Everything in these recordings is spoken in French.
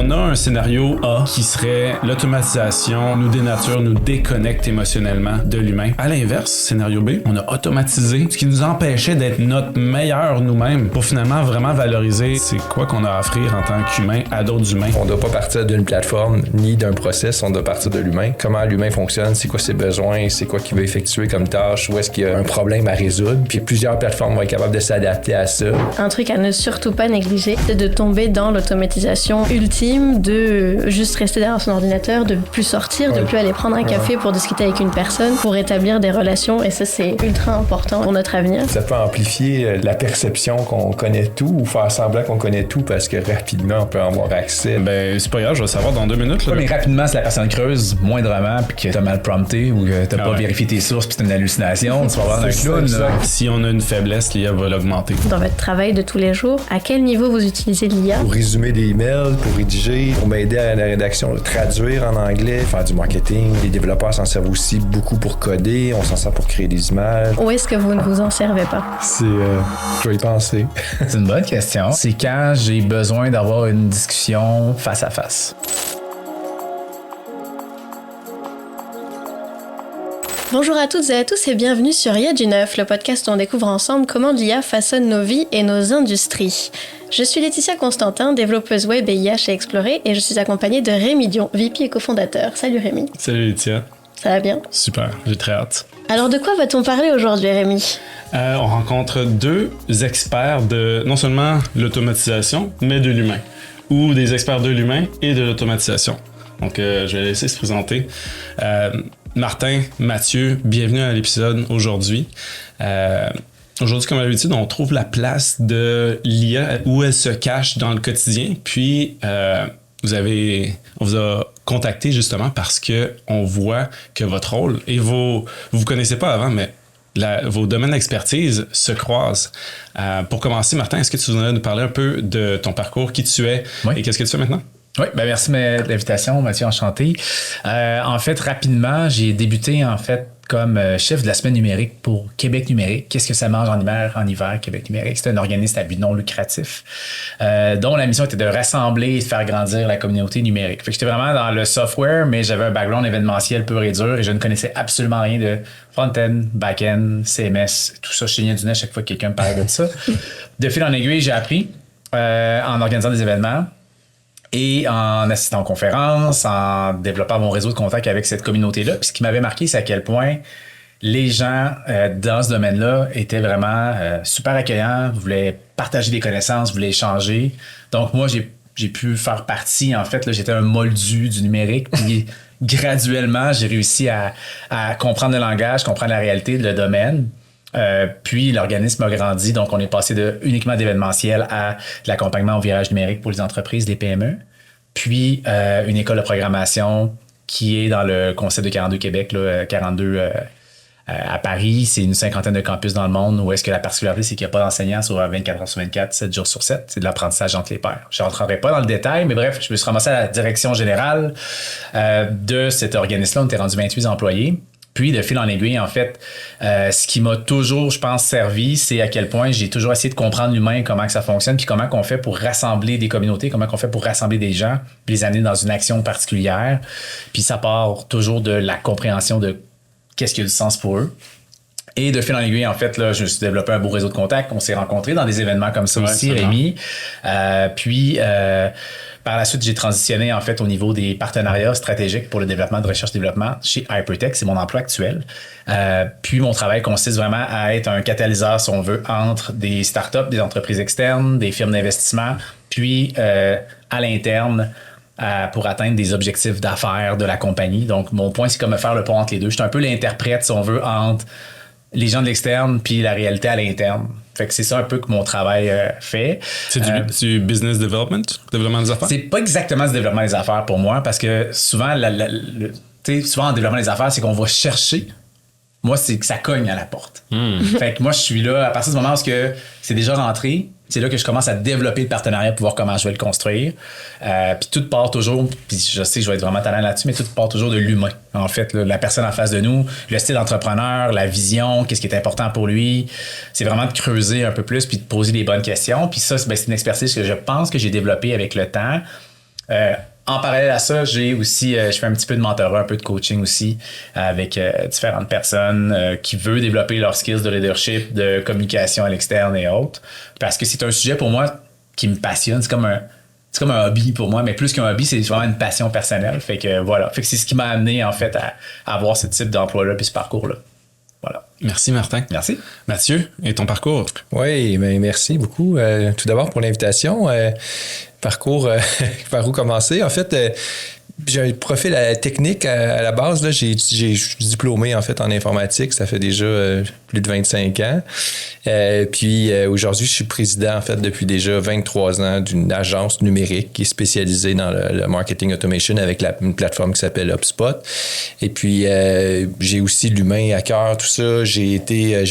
On a un scénario A qui serait l'automatisation nous dénature, nous déconnecte émotionnellement de l'humain. À l'inverse, scénario B, on a automatisé ce qui nous empêchait d'être notre meilleur nous-mêmes pour finalement vraiment valoriser c'est quoi qu'on a à offrir en tant qu'humain à d'autres humains. On ne doit pas partir d'une plateforme ni d'un process, on doit partir de l'humain. Comment l'humain fonctionne, c'est quoi ses besoins, c'est quoi qu'il veut effectuer comme tâche, où est-ce qu'il y a un problème à résoudre. Puis plusieurs plateformes vont être capables de s'adapter à ça. Un truc à ne surtout pas négliger, c'est de tomber dans l'automatisation ultime, de juste rester derrière son ordinateur, de plus sortir, de plus aller prendre un café pour discuter avec une personne, pour établir des relations. Et ça, c'est ultra important pour notre avenir. Ça peut amplifier la perception qu'on connaît tout ou faire semblant qu'on connaît tout parce que rapidement, on peut avoir accès. Ben, c'est pas grave, je vais savoir dans 2 minutes. Là. Ouais, mais rapidement, si la personne creuse moindrement puis que t'as mal prompté ou que t'as pas vérifié tes sources puis c'est une hallucination, tu vas avoir un clown. Si on a une faiblesse, l'IA va l'augmenter. Dans votre travail de tous les jours, à quel niveau vous utilisez l'IA? Pour résumer des emails, pour rédiger, pour m'aider à la rédaction, traduire en anglais, faire du marketing. Les développeurs s'en servent aussi beaucoup pour coder, on s'en sert pour créer des images. Où est-ce que vous ne vous en servez pas? Je vais y penser. C'est une bonne question. C'est quand j'ai besoin d'avoir une discussion face à face. Bonjour à toutes et à tous et bienvenue sur IA du Neuf, le podcast où on découvre ensemble comment l'IA façonne nos vies et nos industries. Je suis Laetitia Constantin, développeuse web et IA chez Explorer et je suis accompagnée de Rémi Dion, VP et cofondateur. Salut Rémi. Salut Laetitia. Ça va bien? Super, j'ai très hâte. Alors de quoi va-t-on parler aujourd'hui Rémi? On rencontre 2 experts de non seulement l'automatisation, mais de l'humain. Ou des experts de l'humain et de l'automatisation. Donc je vais laisser se présenter. Martin, Mathieu, bienvenue à l'épisode aujourd'hui. Aujourd'hui, comme à l'habitude, on trouve la place de l'IA où elle se cache dans le quotidien. Puis, on vous a contacté justement parce que on voit que votre rôle et vous connaissez pas avant, mais vos domaines d'expertise se croisent. Pour commencer, Martin, est-ce que tu voudrais nous parler un peu de ton parcours, qui tu es et qu'est-ce que tu fais maintenant? Oui, ben merci de l'invitation, Mathieu, enchanté. En fait, rapidement, j'ai débuté comme chef de la semaine numérique pour Québec numérique. Qu'est-ce que ça mange en hiver, Québec numérique? C'est un organisme à but non lucratif dont la mission était de rassembler et de faire grandir la communauté numérique. Fait que j'étais vraiment dans le software, mais j'avais un background événementiel pur et dur et je ne connaissais absolument rien de front-end, back-end, CMS, tout ça. Je saignais du nez à chaque fois que quelqu'un me parlait de ça. De fil en aiguille, j'ai appris en organisant des événements et en assistant aux conférences, en développant mon réseau de contacts avec cette communauté-là. Puis ce qui m'avait marqué, c'est à quel point les gens dans ce domaine-là étaient vraiment super accueillants, voulaient partager des connaissances, voulaient échanger. Donc moi, j'ai pu faire partie, en fait, là, j'étais un moldu du numérique. Puis graduellement, j'ai réussi à comprendre le langage, comprendre la réalité de le domaine. Puis l'organisme a grandi, donc on est passé de uniquement d'événementiel à de l'accompagnement au virage numérique pour les entreprises, les PME. Puis une école de programmation qui est dans le concept de 42 Québec, là, 42 à Paris. C'est une 50aine de campus dans le monde où est-ce que la particularité, c'est qu'il n'y a pas d'enseignants sur 24 heures sur 24, 7 jours sur 7. C'est de l'apprentissage entre les pairs. Je ne rentrerai pas dans le détail, mais bref, je me suis ramassé à la direction générale de cet organisme-là. On était rendu 28 employés. Puis, de fil en aiguille, en fait, ce qui m'a toujours, je pense, servi, c'est à quel point j'ai toujours essayé de comprendre l'humain, comment que ça fonctionne, puis comment qu'on fait pour rassembler des communautés, comment qu'on fait pour rassembler des gens, puis les amener dans une action particulière. Puis, ça part toujours de la compréhension de qu'est-ce qui a du sens pour eux. Et de fil en aiguille, en fait, là, je me suis développé un beau réseau de contacts. On s'est rencontrés dans des événements comme ça aussi, Rémi. Par la suite, j'ai transitionné en fait au niveau des partenariats stratégiques pour le développement de recherche-développement chez Hypertech. C'est mon emploi actuel. Puis mon travail consiste vraiment à être un catalyseur, si on veut, entre des startups, des entreprises externes, des firmes d'investissement, puis à l'interne pour atteindre des objectifs d'affaires de la compagnie. Donc, mon point, c'est comme faire le pont entre les deux. Je suis un peu l'interprète, si on veut, entre les gens de l'externe puis la réalité à l'interne. Fait que c'est ça un peu que mon travail fait. C'est du business development, développement des affaires? C'est pas exactement du développement des affaires pour moi parce que souvent, souvent en développement des affaires, c'est qu'on va chercher. Moi, c'est que ça cogne à la porte. Fait que moi, je suis là à partir du moment où c'est déjà rentré. C'est là que je commence à développer le partenariat pour voir comment je vais le construire. Puis tout part toujours, puis je sais que je vais être vraiment talent là-dessus, mais tout part toujours de l'humain. En fait, là, la personne en face de nous, le style d'entrepreneur, la vision, qu'est-ce qui est important pour lui. C'est vraiment de creuser un peu plus puis de poser les bonnes questions. Puis ça, c'est une expertise que je pense que j'ai développée avec le temps. En parallèle à ça, j'ai aussi, je fais un petit peu de mentorat, un peu de coaching aussi avec différentes personnes qui veulent développer leurs skills de leadership, de communication à l'externe et autres. Parce que c'est un sujet pour moi qui me passionne. C'est comme un hobby pour moi, mais plus qu'un hobby, c'est vraiment une passion personnelle. Fait que voilà. Fait que c'est ce qui m'a amené en fait à avoir ce type d'emploi-là puis ce parcours-là. Voilà. Merci, Martin. Merci. Mathieu, et ton parcours? Oui, mais merci beaucoup. Tout d'abord pour l'invitation. Parcours, par où commencer? En fait, j'ai un profil technique à la base. Là, je suis diplômé en fait en informatique. Ça fait déjà plus de 25 ans. Puis aujourd'hui, je suis président en fait depuis déjà 23 ans d'une agence numérique qui est spécialisée dans le marketing automation avec une plateforme qui s'appelle HubSpot. Et puis j'ai aussi l'humain à cœur, tout ça. J'ai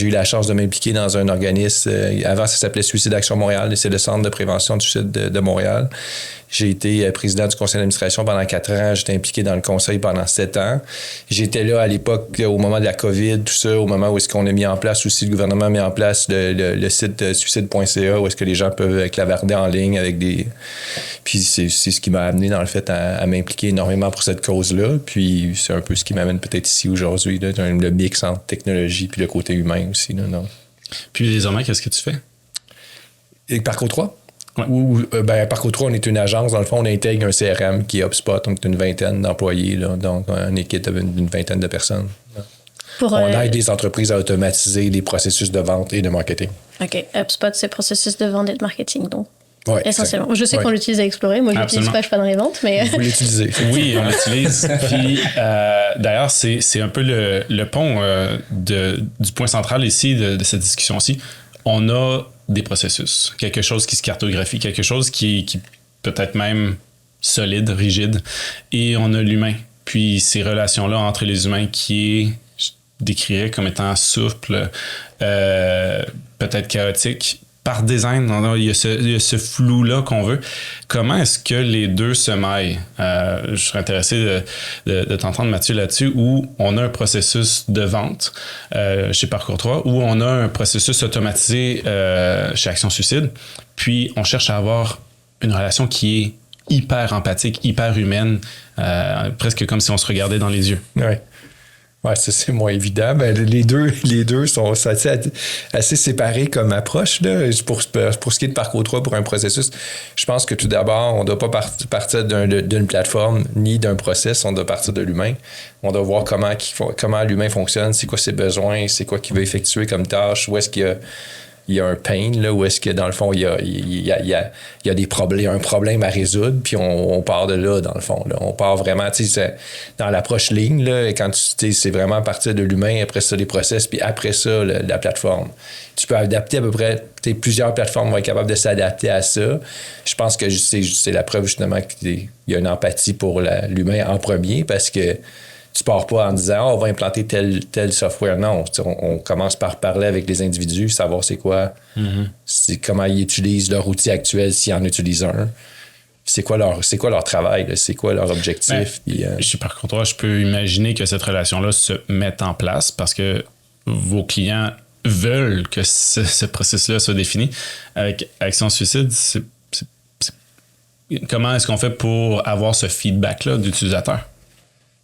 eu la chance de m'impliquer dans un organisme. Avant, ça s'appelait Suicide Action Montréal. C'est le centre de prévention du suicide de Montréal. J'ai été président du conseil d'administration pendant 4 ans. J'étais impliqué dans le conseil pendant 7 ans. J'étais là à l'époque, au moment de la COVID, tout ça, au moment où est-ce qu'on a mis en place aussi, le gouvernement a mis en place le site suicide.ca où est-ce que les gens peuvent clavarder en ligne avec des... Puis c'est ce qui m'a amené, dans le fait, à m'impliquer énormément pour cette cause-là. Puis c'est un peu ce qui m'amène peut-être ici aujourd'hui, là, le mix entre technologie puis le côté humain aussi. Là, non? Puis désormais, qu'est-ce que tu fais? Et Parcours 3? Ouais. Parcours 3, on est une agence. Dans le fond, on intègre un CRM qui est HubSpot, donc une vingtaine d'employés, là, donc une équipe d'une vingtaine de personnes. On aide les entreprises à automatiser les processus de vente et de marketing. OK. HubSpot, c'est processus de vente et de marketing, donc. Ouais, essentiellement. Je sais qu'on l'utilise à Explorer. Moi, je l'utilise pas, je suis pas dans les ventes, mais... Vous l'utilisez. Oui, on l'utilise. Puis, d'ailleurs, c'est un peu le pont du point central ici, de cette discussion-ci. On a des processus, quelque chose qui se cartographie, quelque chose qui peut-être même solide, rigide, et on a l'humain. Puis ces relations-là entre les humains qui je décrirais comme étant souple, peut-être chaotique, par design, il y a ce flou-là qu'on veut. Comment est-ce que les deux se maillent? Je serais intéressé de t'entendre, Mathieu, là-dessus, où on a un processus de vente chez Parcours 3, où on a un processus automatisé chez Action Suicide, puis on cherche à avoir une relation qui est hyper empathique, hyper humaine, presque comme si on se regardait dans les yeux. Oui. Ouais, ça, c'est moins évident. Ben, les deux sont assez séparés comme approche. Là. Pour ce qui est de Parcours 3, pour un processus, je pense que tout d'abord, on ne doit pas partir d'une plateforme ni d'un process, on doit partir de l'humain. On doit voir comment l'humain fonctionne, c'est quoi ses besoins, c'est quoi qu'il veut effectuer comme tâche, où est-ce qu'il y a un pain, là, où est-ce que dans le fond, il y a des problèmes, un problème à résoudre, puis on part de là, dans le fond. Là. On part vraiment, tu sais, dans l'approche ligne, là, et quand c'est vraiment à partir de l'humain, après ça, les process, puis après ça, la plateforme. Tu peux adapter à peu près, plusieurs plateformes vont être capables de s'adapter à ça. Je pense que c'est la preuve, justement, qu'il y a une empathie pour l'humain en premier, parce que tu pars pas en disant on va implanter tel software. Non, on commence par parler avec les individus, savoir c'est quoi, comment ils utilisent leur outil actuel s'ils en utilisent un. C'est quoi leur travail, là, c'est quoi leur objectif. Chez Parcours 3, je peux imaginer que cette relation-là se mette en place parce que vos clients veulent que ce processus-là soit défini. Avec Action Suicide, comment est-ce qu'on fait pour avoir ce feedback-là d'utilisateur?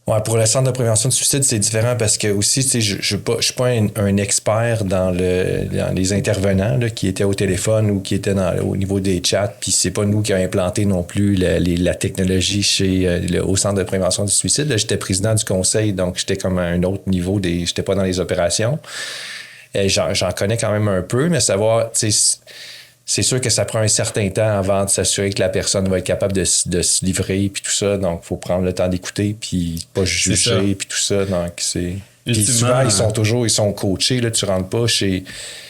Ouais, pour le centre de prévention du suicide, c'est différent parce que aussi, je suis pas un expert dans les intervenants là, qui étaient au téléphone ou qui étaient au niveau des chats, puis c'est pas nous qui avons implanté non plus la technologie au centre de prévention du suicide. Là, j'étais président du conseil, donc j'étais comme à un autre niveau, j'étais pas dans les opérations. J'en connais quand même un peu, mais savoir, tu sais, c'est sûr que ça prend un certain temps avant de s'assurer que la personne va être capable de se livrer puis tout ça. Donc, il faut prendre le temps d'écouter puis pas juger puis tout ça. Donc, Puis souvent, ils sont coachés. Là, tu rentres pas chez...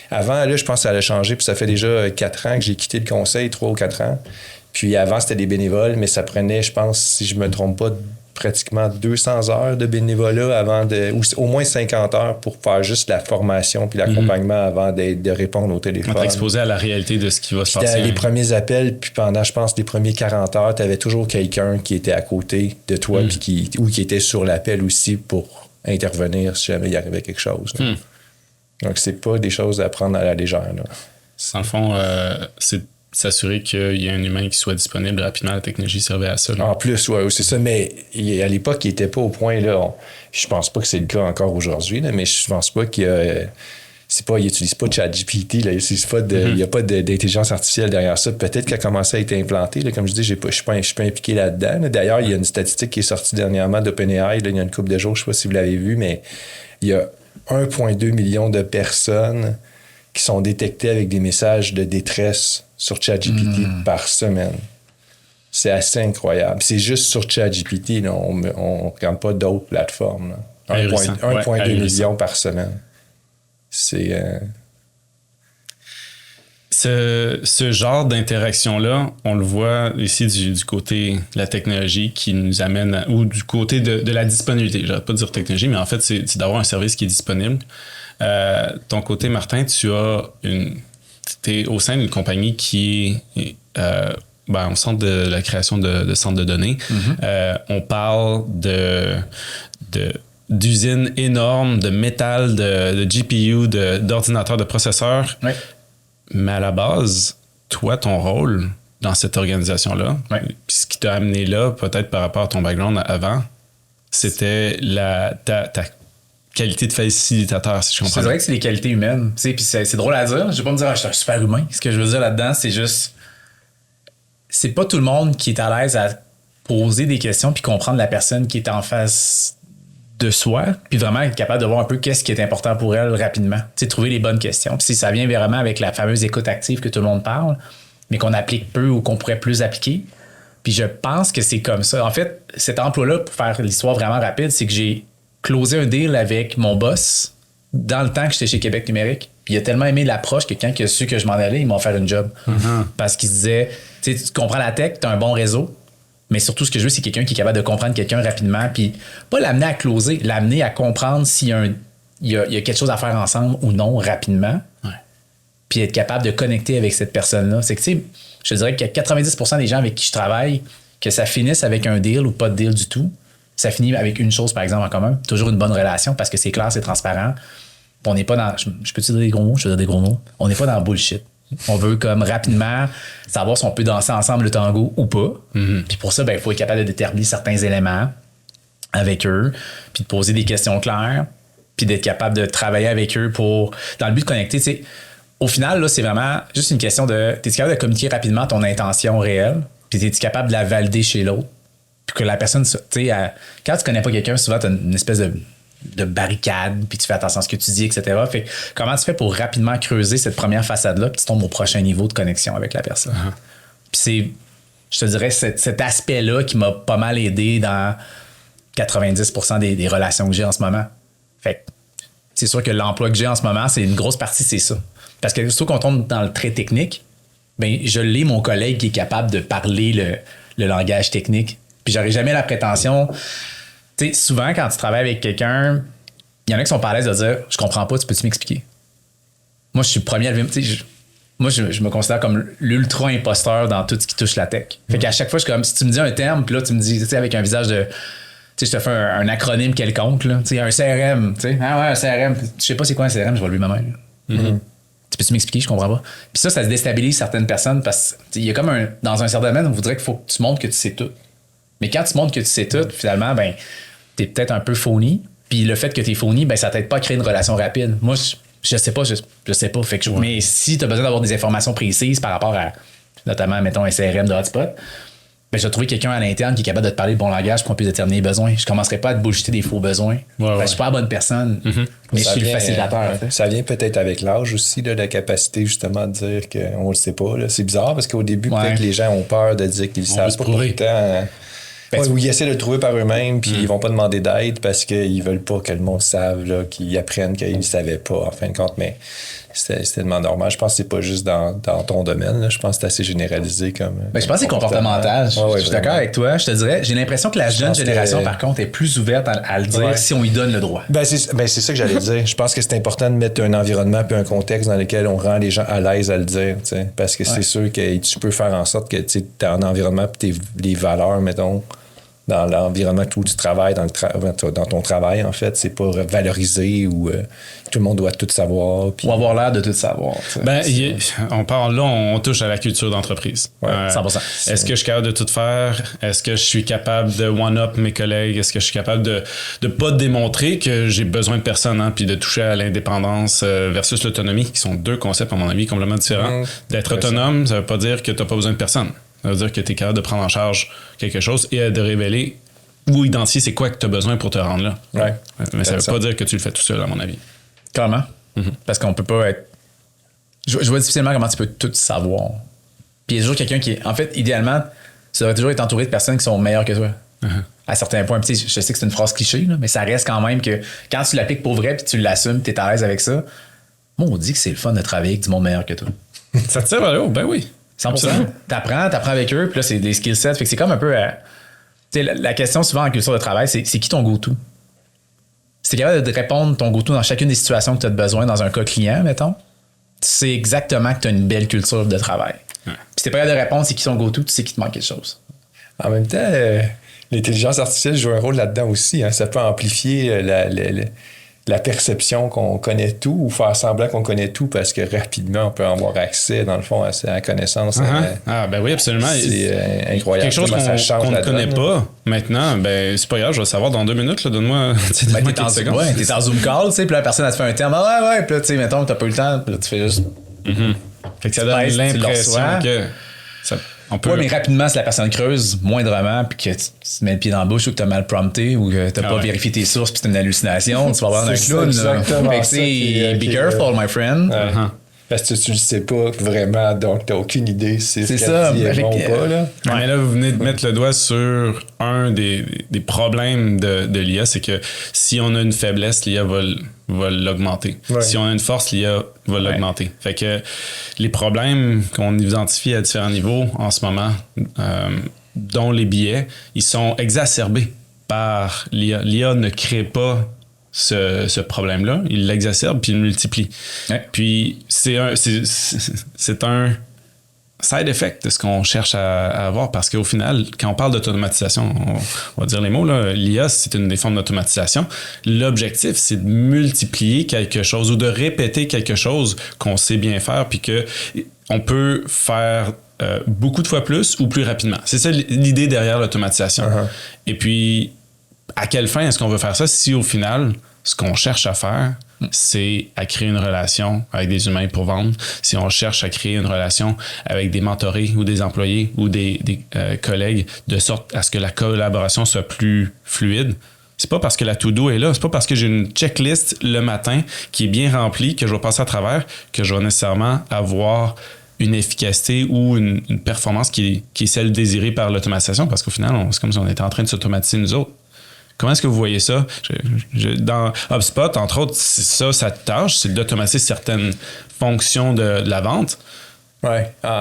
Avant, là, je pense que ça allait changer. Puis ça fait déjà 4 ans que j'ai quitté le conseil, 3 ou 4 ans. Puis avant, c'était des bénévoles, mais ça prenait, je pense, si je me trompe pas, pratiquement 200 heures de bénévolat ou au moins 50 heures pour faire juste la formation puis l'accompagnement avant de répondre au téléphone. Être exposé à la réalité de ce qui va se passer. Les premiers appels, puis pendant, je pense, les premiers 40 heures, tu avais toujours quelqu'un qui était à côté de toi puis qui était sur l'appel aussi pour intervenir si jamais il arrivait quelque chose. Donc, c'est pas des choses à prendre à la légère. Là. Dans le fond, s'assurer qu'il y a un humain qui soit disponible rapidement. La technologie servait à ça. Là. En plus, oui, c'est ça. Mais à l'époque, il n'était pas au point, là. Je pense pas que c'est le cas encore aujourd'hui, là, mais je pense pas qu'il y a... il n'utilise pas de ChatGPT, là. Il n'y a pas d'intelligence artificielle derrière ça. Peut-être qu'elle a commencé à être implantée. Là. Comme je dis, je ne suis pas impliqué là-dedans. Là. D'ailleurs, il y a une statistique qui est sortie dernièrement d'OpenAI. Il y a une couple de jours, je ne sais pas si vous l'avez vu, mais il y a 1,2 million de personnes qui sont détectées avec des messages de détresse sur ChatGPT par semaine. C'est assez incroyable. C'est juste sur ChatGPT. Là. On ne regarde pas d'autres plateformes. 1,2 million par semaine. C'est... Ce genre d'interaction-là, on le voit ici du côté de la technologie qui nous amène, ou du côté de la disponibilité. Je n'arrête pas de dire technologie, mais en fait, c'est d'avoir un service qui est disponible. Ton côté, Martin, tu es au sein d'une compagnie qui est au centre de la création de centres de données. On parle d'usines énormes, de métal, de GPU, d'ordinateurs, de processeurs. Oui. Mais à la base, toi, ton rôle dans cette organisation-là, ce qui t'a amené là, peut-être par rapport à ton background avant, c'était ta qualité de facilitateur, si je comprends. C'est vrai que c'est les qualités humaines. Puis c'est drôle à dire. Je vais pas me dire je suis un super humain. Ce que je veux dire là-dedans, c'est juste... C'est pas tout le monde qui est à l'aise à poser des questions puis comprendre la personne qui est en face de soi, puis vraiment être capable de voir un peu qu'est-ce qui est important pour elle rapidement. Tu sais, trouver les bonnes questions. Puis ça vient vraiment avec la fameuse écoute active que tout le monde parle, mais qu'on applique peu ou qu'on pourrait plus appliquer. Puis je pense que c'est comme ça. En fait, cet emploi-là, pour faire l'histoire vraiment rapide, c'est que j'ai closé un deal avec mon boss dans le temps que j'étais chez Québec numérique. Puis il a tellement aimé l'approche que quand il a su que je m'en allais, il m'a offert une job. Parce qu'il se disait, tu sais, tu comprends la tech, tu as un bon réseau, mais surtout, ce que je veux, c'est quelqu'un qui est capable de comprendre quelqu'un rapidement, puis pas l'amener à closer, l'amener à comprendre s'il y a quelque chose à faire ensemble ou non rapidement, puis être capable de connecter avec cette personne-là. C'est que, tu sais, je te dirais que 90% des gens avec qui je travaille, que ça finisse avec un deal ou pas de deal du tout, ça finit avec une chose, par exemple, en commun, toujours une bonne relation parce que c'est clair, c'est transparent. On n'est pas dans... Je peux-tu dire des gros mots? Je vais dire des gros mots. On n'est pas dans le bullshit. On veut comme rapidement savoir si on peut danser ensemble le tango ou pas. Puis pour ça, il faut être capable de déterminer certains éléments avec eux, puis de poser des questions claires, puis d'être capable de travailler avec eux dans le but de connecter. T'sais, au final, là, c'est vraiment juste une question de... T'es capable de communiquer rapidement ton intention réelle, puis t'es capable de la valider chez l'autre, puis que la personne... Quand tu connais pas quelqu'un, souvent, t'as une espèce de barricade, puis tu fais attention à ce que tu dis, etc. Fait que, comment tu fais pour rapidement creuser cette première façade-là, puis tu tombes au prochain niveau de connexion avec la personne. Puis c'est, je te dirais, cet aspect-là qui m'a pas mal aidé dans 90% des relations que j'ai en ce moment. Fait que c'est sûr que l'emploi que j'ai en ce moment, c'est une grosse partie, c'est ça. Parce que surtout qu'on tombe dans le très technique, je l'ai, mon collègue qui est capable de parler le langage technique. Puis j'aurais jamais la prétention... Tu sais, souvent, quand tu travailles avec quelqu'un, il y en a qui sont pas à l'aise de dire « Je comprends pas, tu peux-tu m'expliquer? » Moi, je suis le premier à lever... Moi, je me considère comme l'ultra imposteur dans tout ce qui touche la tech. Fait qu'à chaque fois, je suis comme, si tu me dis un terme, puis là, tu me dis, tu sais, avec un visage de... Tu sais, je te fais un acronyme quelconque, là. Tu sais, un CRM, tu sais. Ah ouais, un CRM. Je sais pas c'est quoi un CRM, je vais le lui moi-même. Tu peux-tu m'expliquer? Je comprends pas. Puis ça se déstabilise certaines personnes parce qu'il y a comme dans un certain domaine, on voudrait qu'il faut que tu montres que tu sais tout. Mais quand tu montres que tu sais tout, finalement, t'es peut-être un peu phony. Puis le fait que t'es phony, ça t'aide pas à créer une relation rapide. Moi, je sais pas, je sais pas. Fait que mais si t'as besoin d'avoir des informations précises par rapport à, notamment, mettons, un CRM de hotspot, je vais trouver quelqu'un à l'interne qui est capable de te parler le bon langage pour qu'on puisse déterminer les besoins. Je commencerai pas à te bullshiter des faux besoins. Je suis pas la bonne personne, mais je suis le facilitateur. Ça vient peut-être avec l'âge aussi, là, la capacité justement de dire qu'on le sait pas. Là. C'est bizarre parce qu'au début, peut-être que les gens ont peur de dire qu'ils le savent pas pour le temps. Ou ils essaient de le trouver par eux-mêmes, puis ils vont pas demander d'aide parce qu'ils veulent pas que le monde sache, là, qu'ils apprennent qu'ils ne savaient pas, en fin de compte. Mais c'est tellement normal. Je pense que c'est pas juste dans ton domaine. Là. Je pense que c'est assez généralisé comme. Je pense que c'est comportemental. Je suis d'accord avec toi. Je te dirais, j'ai l'impression que la jeune génération, par contre, est plus ouverte à le dire si on lui donne le droit. C'est ça que j'allais dire. Je pense que c'est important de mettre un environnement puis un contexte dans lequel on rend les gens à l'aise à le dire. T'sais. Parce que c'est sûr que tu peux faire en sorte que tu as un environnement et les valeurs, mettons, dans l'environnement où tu travailles, dans ton travail, en fait. C'est pas valorisé ou tout le monde doit tout savoir. Ou avoir l'air de tout savoir. On touche à la culture d'entreprise. Ouais, 100%. Est-ce que je suis capable de tout faire? Est-ce que je suis capable de one-up mes collègues? Est-ce que je suis capable de pas démontrer que j'ai besoin de personne, hein, puis de toucher à l'indépendance versus l'autonomie, qui sont deux concepts, à mon avis, complètement différents. D'être autonome, ça veut pas dire que tu n'as pas besoin de personne. Ça veut dire que tu es capable de prendre en charge quelque chose et de révéler ou identifier c'est quoi que tu as besoin pour te rendre là. Ouais. Mais ça veut pas dire que tu le fais tout seul, à mon avis. Clairement. Parce qu'on peut pas être... Je vois difficilement comment tu peux tout savoir. Puis il y a toujours quelqu'un qui... En fait, idéalement, tu devrais toujours être entouré de personnes qui sont meilleures que toi. À certains points. Puis, je sais que c'est une phrase cliché, là, mais ça reste quand même que quand tu l'appliques pour vrai puis tu l'assumes, tu es à l'aise avec ça, moi, on dit que c'est le fun de travailler avec du monde meilleur que toi. Ça te tire vers le haut? Ben oui. 100%. T'apprends avec eux, puis là, c'est des skill sets. Fait que c'est comme un peu... la question souvent en culture de travail, c'est qui ton go-to? Si t'es capable de répondre ton go-to dans chacune des situations que tu as besoin dans un cas client, mettons, tu sais exactement que tu as une belle culture de travail. Puis si t'es pas capable de répondre c'est qui ton go-to, tu sais qu'il te manque quelque chose. En même temps, l'intelligence artificielle joue un rôle là-dedans aussi. Hein. Ça peut amplifier la perception qu'on connaît tout ou faire semblant qu'on connaît tout parce que rapidement, on peut avoir accès, dans le fond, à la connaissance. Ben oui, absolument. C'est incroyable. Quelque chose qu'on ne connaît pas maintenant, ben c'est pas grave, je vais le savoir dans 2 minutes. Là, donne-moi quelques secondes. T'es en Zoom call, tu sais, puis la personne, elle te fait un terme. Puis là, tu sais, mettons, t'as pas eu le temps, puis là, tu fais juste... Fait que ça donne l'impression que... On peut... mais rapidement, si la personne creuse moindrement, puis que tu te mets le pied dans la bouche ou que tu as mal prompté ou que tu n'as pas vérifié tes sources puis c'est une hallucination, tu vas avoir un clown. Exactement. Fait que c'est be careful, my friend. Parce que tu le sais pas vraiment, donc tu n'as aucune idée si c'est ça dit est bon ou pas. Là. Mais là, vous venez de mettre le doigt sur un des problèmes de l'IA, c'est que si on a une faiblesse, l'IA va l'augmenter. Ouais. Si on a une force, l'IA va l'augmenter. Fait que les problèmes qu'on identifie à différents niveaux en ce moment, dont les biais, ils sont exacerbés par l'IA. L'IA ne crée pas ce problème-là, il l'exacerbe puis il le multiplie. Ouais. Puis c'est un side effect de ce qu'on cherche à avoir parce qu'au final, quand on parle d'automatisation, on va dire les mots, là, l'IA, c'est une des formes d'automatisation. L'objectif, c'est de multiplier quelque chose ou de répéter quelque chose qu'on sait bien faire puis qu'on peut faire beaucoup de fois plus ou plus rapidement. C'est ça l'idée derrière l'automatisation. Et puis, à quelle fin est-ce qu'on veut faire ça si au final, ce qu'on cherche à faire, c'est à créer une relation avec des humains pour vendre. Si on cherche à créer une relation avec des mentorés ou des employés ou des collègues de sorte à ce que la collaboration soit plus fluide, c'est pas parce que la to-do est là, c'est pas parce que j'ai une checklist le matin qui est bien remplie que je vais passer à travers que je vais nécessairement avoir une efficacité ou une performance qui est celle désirée par l'automatisation parce qu'au final, c'est comme si on était en train de s'automatiser nous autres. Comment est-ce que vous voyez ça? Dans HubSpot, entre autres, c'est ça, sa tâche, c'est d'automatiser certaines fonctions de la vente. Oui.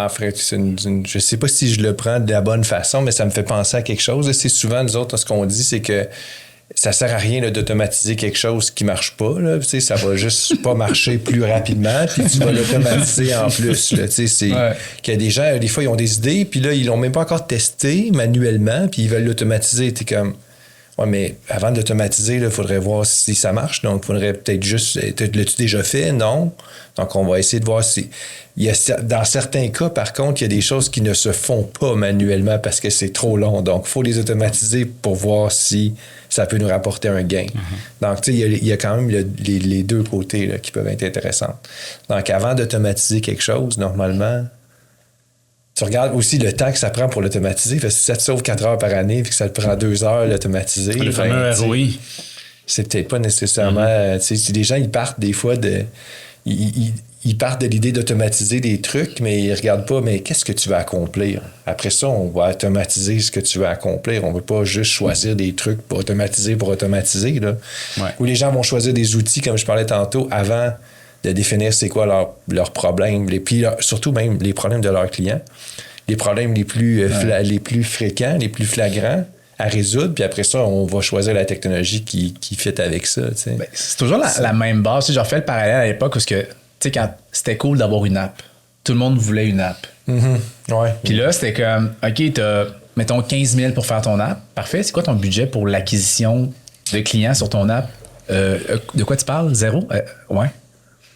Fred, je sais pas si je le prends de la bonne façon, mais ça me fait penser à quelque chose. C'est souvent, nous autres, ce qu'on dit, c'est que ça sert à rien là, d'automatiser quelque chose qui marche pas. Là. Ça va juste pas marcher plus rapidement, puis tu vas l'automatiser en plus. Là. Qu'il y a des gens, des fois, ils ont des idées, puis là, ils l'ont même pas encore testé manuellement, puis ils veulent l'automatiser. T'es comme... Ouais, mais avant d'automatiser, il faudrait voir si ça marche. Donc, il faudrait peut-être juste... L'as-tu déjà fait? Non. Donc, on va essayer de voir si... Dans certains cas, par contre, il y a des choses qui ne se font pas manuellement parce que c'est trop long. Donc, il faut les automatiser pour voir si ça peut nous rapporter un gain. Donc, tu sais, il y a quand même les deux côtés là, qui peuvent être intéressants. Donc, avant d'automatiser quelque chose, normalement... Tu regardes aussi le temps que ça prend pour l'automatiser. Parce que si ça te sauve 4 heures par année et que ça te prend 2 heures l'automatiser... Le fameux ROI. C'est peut-être pas nécessairement... Si les gens, ils partent des fois de... Ils partent de l'idée d'automatiser des trucs, mais ils regardent pas, mais qu'est-ce que tu vas accomplir? Après ça, on va automatiser ce que tu vas accomplir. On ne veut pas juste choisir des trucs pour automatiser. Là. Ouais. Ou les gens vont choisir des outils, comme je parlais tantôt, avant... de définir c'est quoi leurs problèmes, puis surtout même les problèmes de leurs clients, les problèmes les plus fréquents, les plus flagrants à résoudre, puis après ça, on va choisir la technologie qui fit avec ça. Ben, c'est toujours la même base. Je refais le parallèle à l'époque où quand c'était cool d'avoir une app. Tout le monde voulait une app. Ouais. Puis là, c'était comme, OK, t'as mettons 15 000 pour faire ton app. Parfait. C'est quoi ton budget pour l'acquisition de clients sur ton app? De quoi tu parles? 0? Ouais.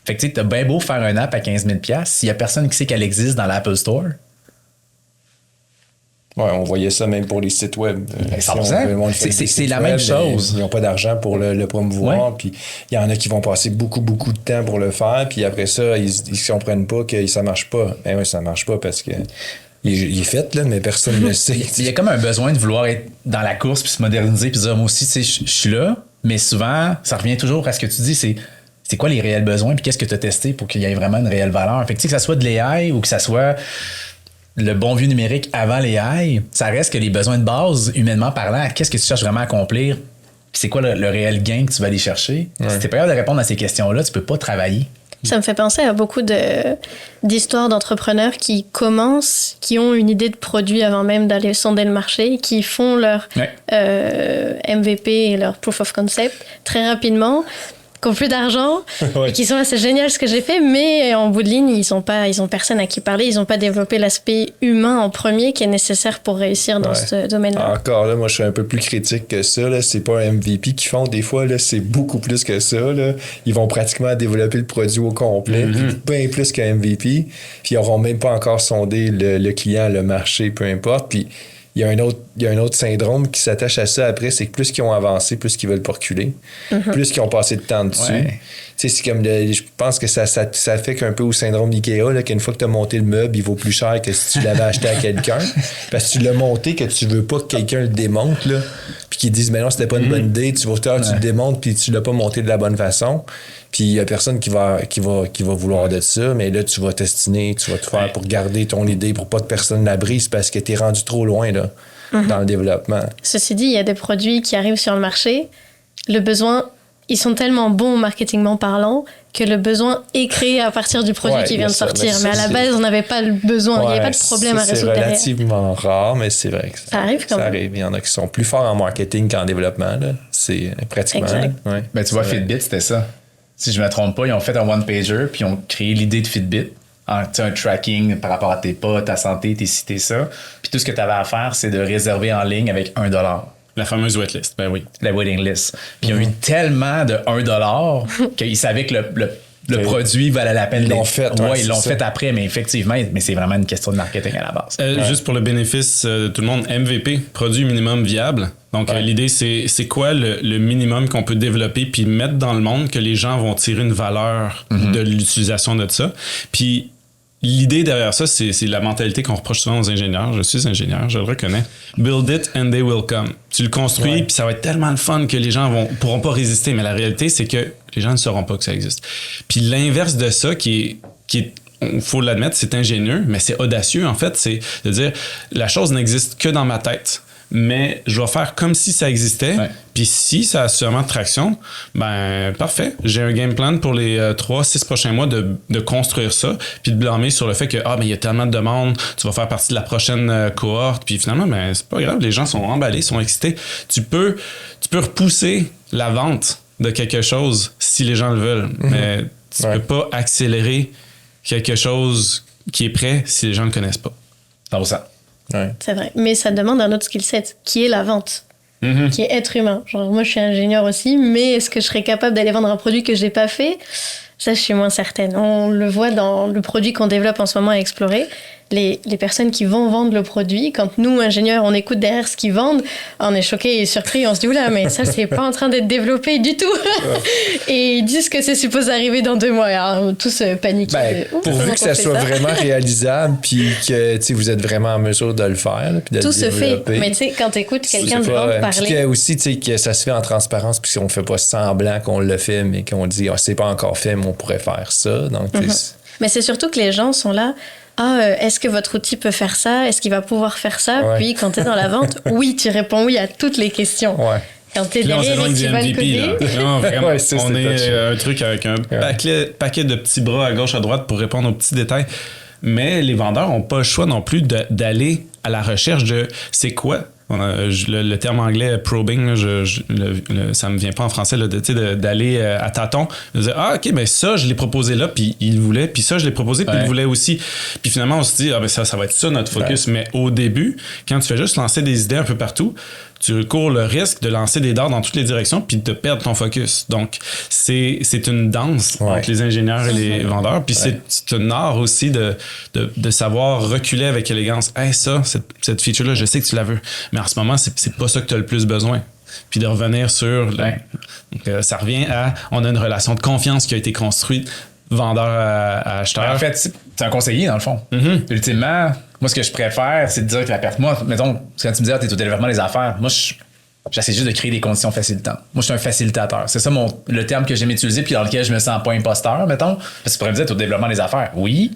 Fait que tu sais, t'as bien beau faire un app à 15 000 $, s'il y a personne qui sait qu'elle existe dans l'Apple Store. Ouais, on voyait ça même pour les sites web. 100%. C'est la même chose. Ils n'ont pas d'argent pour le promouvoir. Puis il y en a qui vont passer beaucoup, beaucoup de temps pour le faire. Puis après ça, ils ne comprennent pas que ça ne marche pas. Ben oui, ça ne marche pas parce que il est fait, là, mais personne ne le sait. Il y a comme un besoin de vouloir être dans la course puis se moderniser puis dire, moi aussi, tu sais, je suis là. Mais souvent, ça revient toujours à ce que tu dis, c'est quoi les réels besoins puis qu'est-ce que tu as testé pour qu'il y ait vraiment une réelle valeur. Fait que, tu sais, que ça soit de l'AI ou que ça soit le bon vieux numérique avant l'AI, ça reste que les besoins de base, humainement parlant, qu'est-ce que tu cherches vraiment à accomplir? Puis c'est quoi le réel gain que tu vas aller chercher? Si t'es pas capable de répondre à ces questions-là, tu peux pas travailler. Ça me fait penser à beaucoup d'histoires d'entrepreneurs qui commencent, qui ont une idée de produit avant même d'aller sonder le marché, qui font leur MVP et leur proof of concept très rapidement, qui ont plus d'argent et qui sont là, c'est génial ce que j'ai fait, mais en bout de ligne, ils ont personne à qui parler, ils n'ont pas développé l'aspect humain en premier qui est nécessaire pour réussir dans ce domaine-là. Encore là, moi je suis un peu plus critique que ça, là. C'est pas un MVP qu'ils font des fois, là. C'est beaucoup plus que ça, là. Ils vont pratiquement développer le produit au complet, bien plus qu'un MVP, puis ils n'auront même pas encore sondé le client, le marché, peu importe, puis il y a un autre syndrome qui s'attache à ça après, c'est que plus qu'ils ont avancé, plus qu'ils veulent pas reculer, plus qu'ils ont passé de temps dessus. Ouais. Tu sais, c'est comme je pense que ça fait qu'un peu au syndrome Ikea, là, qu'une fois que tu as monté le meuble, il vaut plus cher que si tu l'avais acheté à quelqu'un. Parce que tu l'as monté, que tu veux pas que quelqu'un le démonte, là, puis qu'ils disent, mais non, c'était pas une bonne idée, tu le démontes, puis tu l'as pas monté de la bonne façon. Puis il y a personne qui va vouloir de ça, mais là, tu vas t'estiner, tu vas tout faire pour garder ton idée, pour pas que personne la brise, parce que t'es rendu trop loin, là, dans le développement. Ceci dit, il y a des produits qui arrivent sur le marché, le besoin, ils sont tellement bons marketingment parlant que le besoin est créé à partir du produit qui vient de sortir. Mais à la base, on n'avait pas le besoin, il n'y avait pas de problème à résoudre derrière. C'est relativement rare, mais c'est vrai que ça arrive quand même. Arrive. Il y en a qui sont plus forts en marketing qu'en développement, là. C'est pratiquement. Exact. Ben, tu vois, Fitbit, c'était ça. Si je me trompe pas, ils ont fait un one-pager puis ils ont créé l'idée de Fitbit. Un tracking par rapport à tes pas, ta santé, tes ci, tes ça. Puis tout ce que tu avais à faire, c'est de réserver en ligne avec $1. La fameuse waitlist, ben oui. La waiting list. Puis ils ont eu tellement de $1 qu'ils savaient que le produit valait la peine. Ils l'ont fait. Ils l'ont fait après, mais effectivement, c'est vraiment une question de marketing à la base. Juste pour le bénéfice de tout le monde, MVP, produit minimum viable. Donc, l'idée, c'est quoi le minimum qu'on peut développer puis mettre dans le monde que les gens vont tirer une valeur de l'utilisation de ça. Puis, l'idée derrière ça, c'est la mentalité qu'on reproche souvent aux ingénieurs. Je suis ingénieur, je le reconnais. Build it and they will come. Tu le construis, puis ça va être tellement le fun que les gens pourront pas résister. Mais la réalité, c'est que les gens ne sauront pas que ça existe. Puis l'inverse de ça, qui est faut l'admettre, c'est ingénieux, mais c'est audacieux, en fait. C'est de dire, la chose n'existe que dans ma tête. Mais je vais faire comme si ça existait. Puis si ça a suffisamment de traction, ben parfait. J'ai un game plan pour les 3-6 prochains mois de construire ça, puis de blâmer sur le fait que il y a tellement de demandes, tu vas faire partie de la prochaine cohorte, puis finalement, ben c'est pas grave, les gens sont emballés, sont excités. Tu peux repousser la vente de quelque chose si les gens le veulent, mais tu peux pas accélérer quelque chose qui est prêt si les gens ne le connaissent pas. Dans ça. Ouais. C'est vrai, mais ça demande un autre skill set, qui est la vente, qui est être humain. Genre, moi, je suis ingénieur aussi, mais est-ce que je serais capable d'aller vendre un produit que j'ai pas fait? Ça, je suis moins certaine. On le voit dans le produit qu'on développe en ce moment à explorer. Les personnes qui vont vendre le produit, quand nous, ingénieurs, on écoute derrière ce qu'ils vendent, on est choqués et surpris, on se dit, oula, mais ça, c'est pas en train d'être développé du tout. Et ils disent que c'est supposé arriver dans 2 mois. Alors, tous paniquent. Pourvu que ça soit vraiment réalisable, puis que vous êtes vraiment en mesure de le faire, là, puis de tout le se développer. fait. Mais tu sais, quand tu écoutes quelqu'un de vendre parler. Puis aussi, que ça se fait en transparence, puis qu'on fait pas semblant qu'on le fait, mais qu'on dit, c'est pas encore fait, mais on pourrait faire ça. Donc, mais c'est surtout que les gens sont là. Est-ce que votre outil peut faire ça? Est-ce qu'il va pouvoir faire ça? Puis quand tu es dans la vente, oui, tu réponds oui à toutes les questions. Quand tu es derrière et que tu vas le coder... Non, vraiment, on est un truc avec un paquet de petits bras à gauche, à droite pour répondre aux petits détails. Mais les vendeurs n'ont pas le choix non plus d'aller à la recherche de c'est quoi Le terme anglais probing, là, ça me vient pas en français, là, d'aller à tâtons, de dire ah ok, mais ça je l'ai proposé là, puis il le voulait, puis ça je l'ai proposé, puis il le voulait aussi. Puis finalement on se dit ah ben ça va être ça notre focus. Mais au début, quand tu fais juste lancer des idées un peu partout, tu cours le risque de lancer des dards dans toutes les directions puis de perdre ton focus. Donc, c'est une danse entre les ingénieurs et les vendeurs. Puis c'est un art aussi de savoir reculer avec élégance. Hey, cette feature-là, je sais que tu la veux. Mais en ce moment, c'est pas ça que tu as le plus besoin. Puis de revenir sur... Donc, ça revient à... On a une relation de confiance qui a été construite vendeur à acheteur. En fait, c'est un conseiller, dans le fond. Ultimement... Moi, ce que je préfère, c'est de dire que la personne... Moi, mettons, quand tu me dis, tu es au développement des affaires, moi, j'essaie juste de créer des conditions facilitantes. Moi, je suis un facilitateur. C'est ça le terme que j'aime utiliser puis dans lequel je me sens pas imposteur, mettons. Parce que tu pourrais me dire, tu es au développement des affaires. Oui,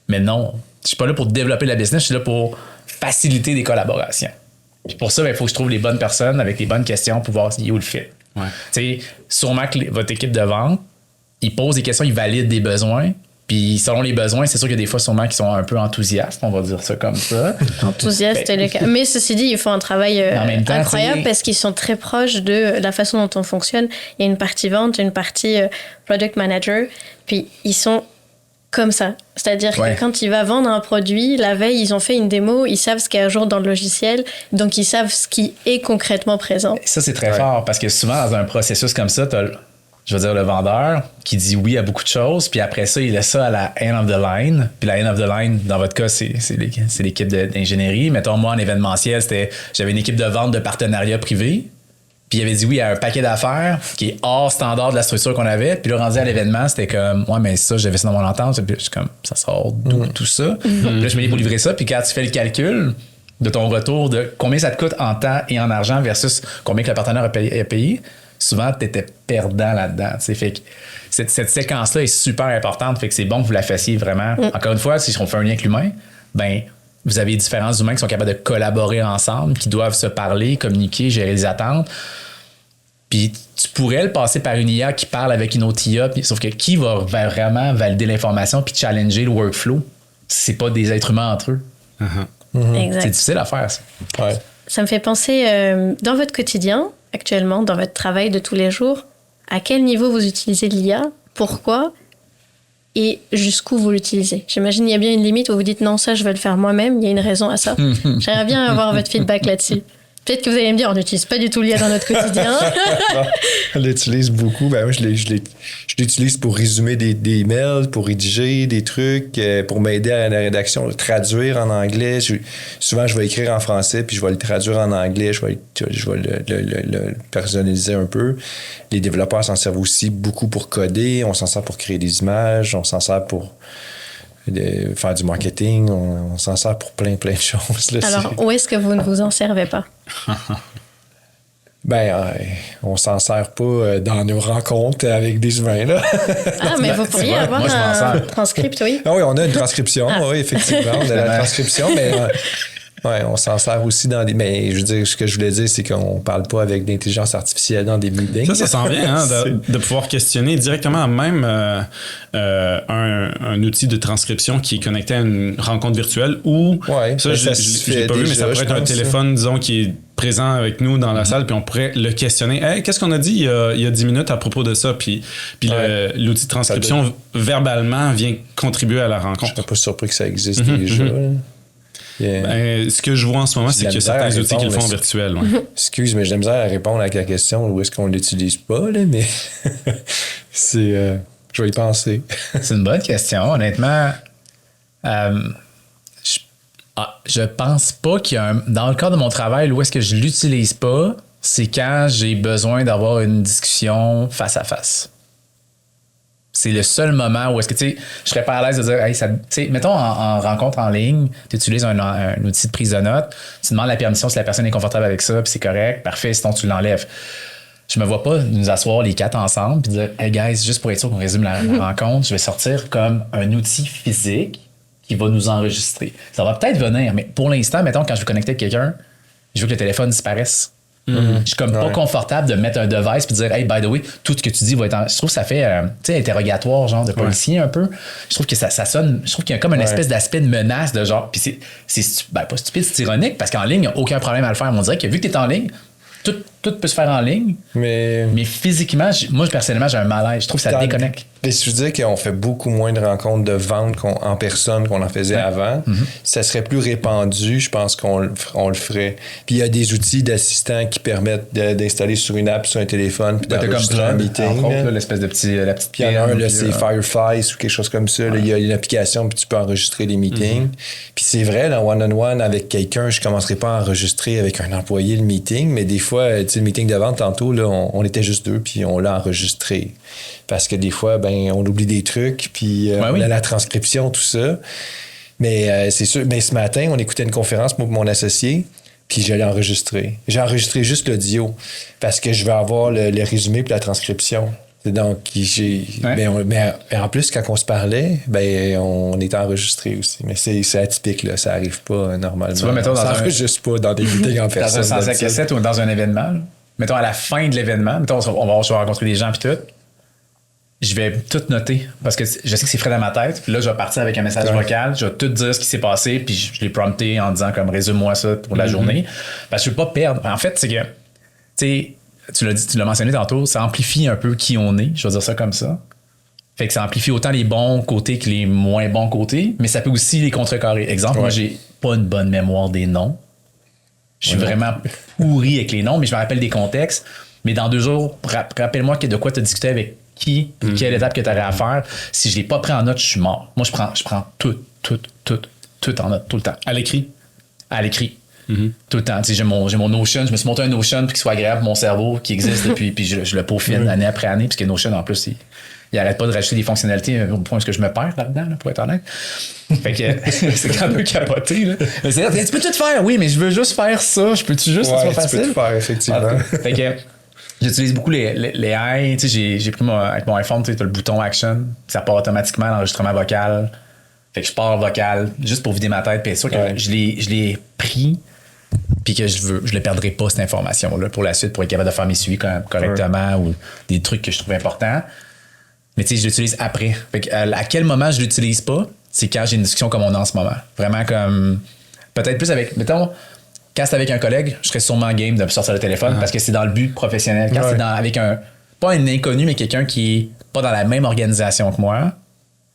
mais non. Je suis pas là pour développer la business, je suis là pour faciliter des collaborations. Puis pour ça, il faut que je trouve les bonnes personnes avec les bonnes questions pour voir où le fit. Tu sais, sûrement que votre équipe de vente, ils posent des questions, ils valident des besoins. Puis selon les besoins, c'est sûr qu'il y a des fois sûrement qui sont un peu enthousiastes, on va dire ça comme ça. Enthousiaste, c'est le cas. Mais ceci dit, ils font un travail incroyable parce qu'ils sont très proches de la façon dont on fonctionne. Il y a une partie vente, une partie product manager, puis ils sont comme ça. C'est-à-dire que quand il va vendre un produit, la veille, ils ont fait une démo, ils savent ce qui est à jour dans le logiciel, donc ils savent ce qui est concrètement présent. Ça, c'est très fort parce que souvent, dans un processus comme ça, t'as le vendeur qui dit oui à beaucoup de choses, puis après ça, il laisse ça à la end of the line. Puis la end of the line, dans votre cas, c'est l'équipe d'ingénierie. Mettons, moi, en événementiel, j'avais une équipe de vente de partenariat privé, puis il avait dit oui à un paquet d'affaires qui est hors standard de la structure qu'on avait. Puis là, rendu à l'événement, c'était comme, ouais, mais ça, j'avais ça dans mon entente. Puis je suis comme, ça sort d'où tout ça? Puis là, je me dis pour livrer ça. Puis quand tu fais le calcul de ton retour de combien ça te coûte en temps et en argent versus combien que le partenaire a payé, souvent, tu étais perdant là-dedans. Fait que cette séquence-là est super importante. Fait que c'est bon que vous la fassiez vraiment. Encore une fois, si on fait un lien avec l'humain, ben vous avez différents humains qui sont capables de collaborer ensemble, qui doivent se parler, communiquer, gérer les attentes. Puis tu pourrais le passer par une IA qui parle avec une autre IA, sauf que qui va vraiment valider l'information puis challenger le workflow? C'est pas des êtres humains entre eux. Exact. C'est difficile à faire, ça. Ouais. Ça me fait penser, dans votre quotidien, actuellement, dans votre travail de tous les jours, à quel niveau vous utilisez l'IA, pourquoi et jusqu'où vous l'utilisez. J'imagine qu'il y a bien une limite où vous dites non, ça je vais le faire moi-même, il y a une raison à ça. J'aimerais bien avoir votre feedback là-dessus. Peut-être que vous allez me dire, on n'utilise pas du tout l'IA dans notre quotidien. On l'utilise beaucoup. Ben, moi, je l'utilise pour résumer des mails, pour rédiger des trucs, pour m'aider à la rédaction, traduire en anglais. Souvent, je vais écrire en français, puis je vais le traduire en anglais, je vais le personnaliser un peu. Les développeurs s'en servent aussi beaucoup pour coder, on s'en sert pour créer des images, on s'en sert pour faire du marketing, on s'en sert pour plein de choses. Là, alors, où est-ce que vous ne vous en servez pas? On s'en sert pas dans nos rencontres avec des humains, là. Ah, mais vous pourriez avoir un transcript, oui. Ah oui, on a une transcription, oui, effectivement. On a la transcription, mais on s'en sert aussi dans des... Mais je veux dire, ce que je voulais dire, c'est qu'on parle pas avec l'intelligence artificielle dans des meetings. Ça s'en vient, hein, de pouvoir questionner directement même un outil de transcription qui est connecté à une rencontre virtuelle ou... ça, je l'ai pas vu, mais ça pourrait être un téléphone, disons, qui est présent avec nous dans la salle, puis on pourrait le questionner. Hey, qu'est-ce qu'on a dit il y a 10 minutes à propos de ça? Puis l'outil de transcription, verbalement, vient contribuer à la rencontre. Je suis pas surpris que ça existe déjà. Ce que je vois en ce moment, c'est qu'il y a certains outils qui le font en virtuel. Excuse, mais j'ai de la misère à répondre à la question où est-ce qu'on l'utilise pas, là, mais je vais y penser. C'est une bonne question. Honnêtement, je pense pas qu'il y a dans le cadre de mon travail, où est-ce que je l'utilise pas, c'est quand j'ai besoin d'avoir une discussion face à face. C'est le seul moment où est-ce que, tu sais, je serais pas à l'aise de dire, hey, ça, tu sais, mettons en rencontre en ligne, tu utilises un outil de prise de notes, tu demandes la permission si la personne est confortable avec ça, puis c'est correct, parfait, sinon tu l'enlèves. Je me vois pas nous asseoir les 4 ensemble puis dire, hey guys, juste pour être sûr qu'on résume la rencontre, je vais sortir comme un outil physique qui va nous enregistrer. Ça va peut-être venir, mais pour l'instant, mettons, quand je veux connecter avec quelqu'un, je veux que le téléphone disparaisse. Je suis comme pas confortable de mettre un device puis de dire, hey, by the way, tout ce que tu dis va être Je trouve que ça fait, tu sais, interrogatoire, genre de policier un peu. Je trouve que ça sonne. Je trouve qu'il y a comme une espèce d'aspect de menace, de genre. Puis c'est pas stupide, c'est ironique, parce qu'en ligne, il n'y a aucun problème à le faire. On dirait que vu que tu es en ligne, tout peut se faire en ligne. Mais physiquement, moi, personnellement, j'ai un malaise. Je trouve que ça déconnecte. Mais si je veux dire qu'on fait beaucoup moins de rencontres de vente en personne qu'on en faisait avant, ça serait plus répandu, je pense qu'on le ferait. Puis il y a des outils d'assistants qui permettent d'installer sur une app, sur un téléphone, puis d'enregistrer un meeting. Entre autres, l'espèce de la petite puis il y en a un, là, c'est Firefly ou quelque chose comme ça. Là, il y a une application, puis tu peux enregistrer les meetings. Puis c'est vrai, dans one-on-one avec quelqu'un, je ne commencerai pas à enregistrer avec un employé le meeting, mais des fois, tu sais, le meeting de vente, tantôt, là, on était juste 2, puis on l'a enregistré. Parce que des fois, on oublie des trucs, puis on a la transcription, tout ça. Mais c'est sûr, ce matin, on écoutait une conférence, moi et mon associé, puis je l'ai enregistré. J'ai enregistré juste l'audio, parce que je veux avoir le résumé puis la transcription. Donc, mais en plus, quand on se parlait, on était enregistré aussi. Mais c'est atypique, là, ça n'arrive pas normalement. Tu vois, mettons, ça n'enregistre pas dans des meetings en personne. Dans un 5 à 7 ou dans un événement, là. Mettons, à la fin de l'événement, mettons, je vais rencontrer des gens puis tout, je vais tout noter parce que je sais que c'est frais dans ma tête. Puis là, je vais partir avec un message vocal, je vais tout dire ce qui s'est passé, puis je l'ai prompté en disant comme résume-moi ça pour la journée. Parce que je veux pas perdre. En fait, c'est que, tu l'as mentionné tantôt, ça amplifie un peu qui on est, je vais dire ça comme ça. Fait que ça amplifie autant les bons côtés que les moins bons côtés, mais ça peut aussi les contrecarrer. Exemple, moi, j'ai pas une bonne mémoire des noms. Je suis vraiment pourri avec les noms, mais je me rappelle des contextes. Mais dans 2 jours, rappelle-moi de quoi tu as discuté avec qui, quelle étape que tu aurais à faire. Si je l'ai pas pris en note, je suis mort. Moi, je prends tout en note, tout le temps. À l'écrit? À l'écrit. Tout le temps. J'ai mon Notion, je me suis monté un Notion pour qu'il soit agréable pour mon cerveau, qui existe depuis, puis je le peaufine année après année, parce que Notion, en plus, il arrête pas de rajouter des fonctionnalités au point où je me perds là-dedans, là, pour être honnête. Fait que c'est quand même capoté. Là. Mais tu peux tout faire, oui, mais je veux juste faire ça. Je peux-tu juste que ce soit facile? Tu peux tout faire, effectivement. Fait que j'utilise beaucoup les AI. J'ai pris avec mon iPhone, tu as le bouton Action. Ça part automatiquement l'enregistrement vocal. Fait que je pars vocal juste pour vider ma tête. Puis c'est sûr que je l'ai pris puis que je ne perdrai pas cette information-là pour la suite, pour être capable de faire mes suivis correctement ou des trucs que je trouve importants. Mais tu sais, je l'utilise après. Fait que, à quel moment je l'utilise pas, c'est quand j'ai une discussion comme on a en ce moment. Vraiment comme... Peut-être plus avec... Mettons, quand c'est avec un collègue, je serais sûrement game de sortir le téléphone parce que c'est dans le but professionnel. Quand c'est avec pas un inconnu, mais quelqu'un qui est pas dans la même organisation que moi,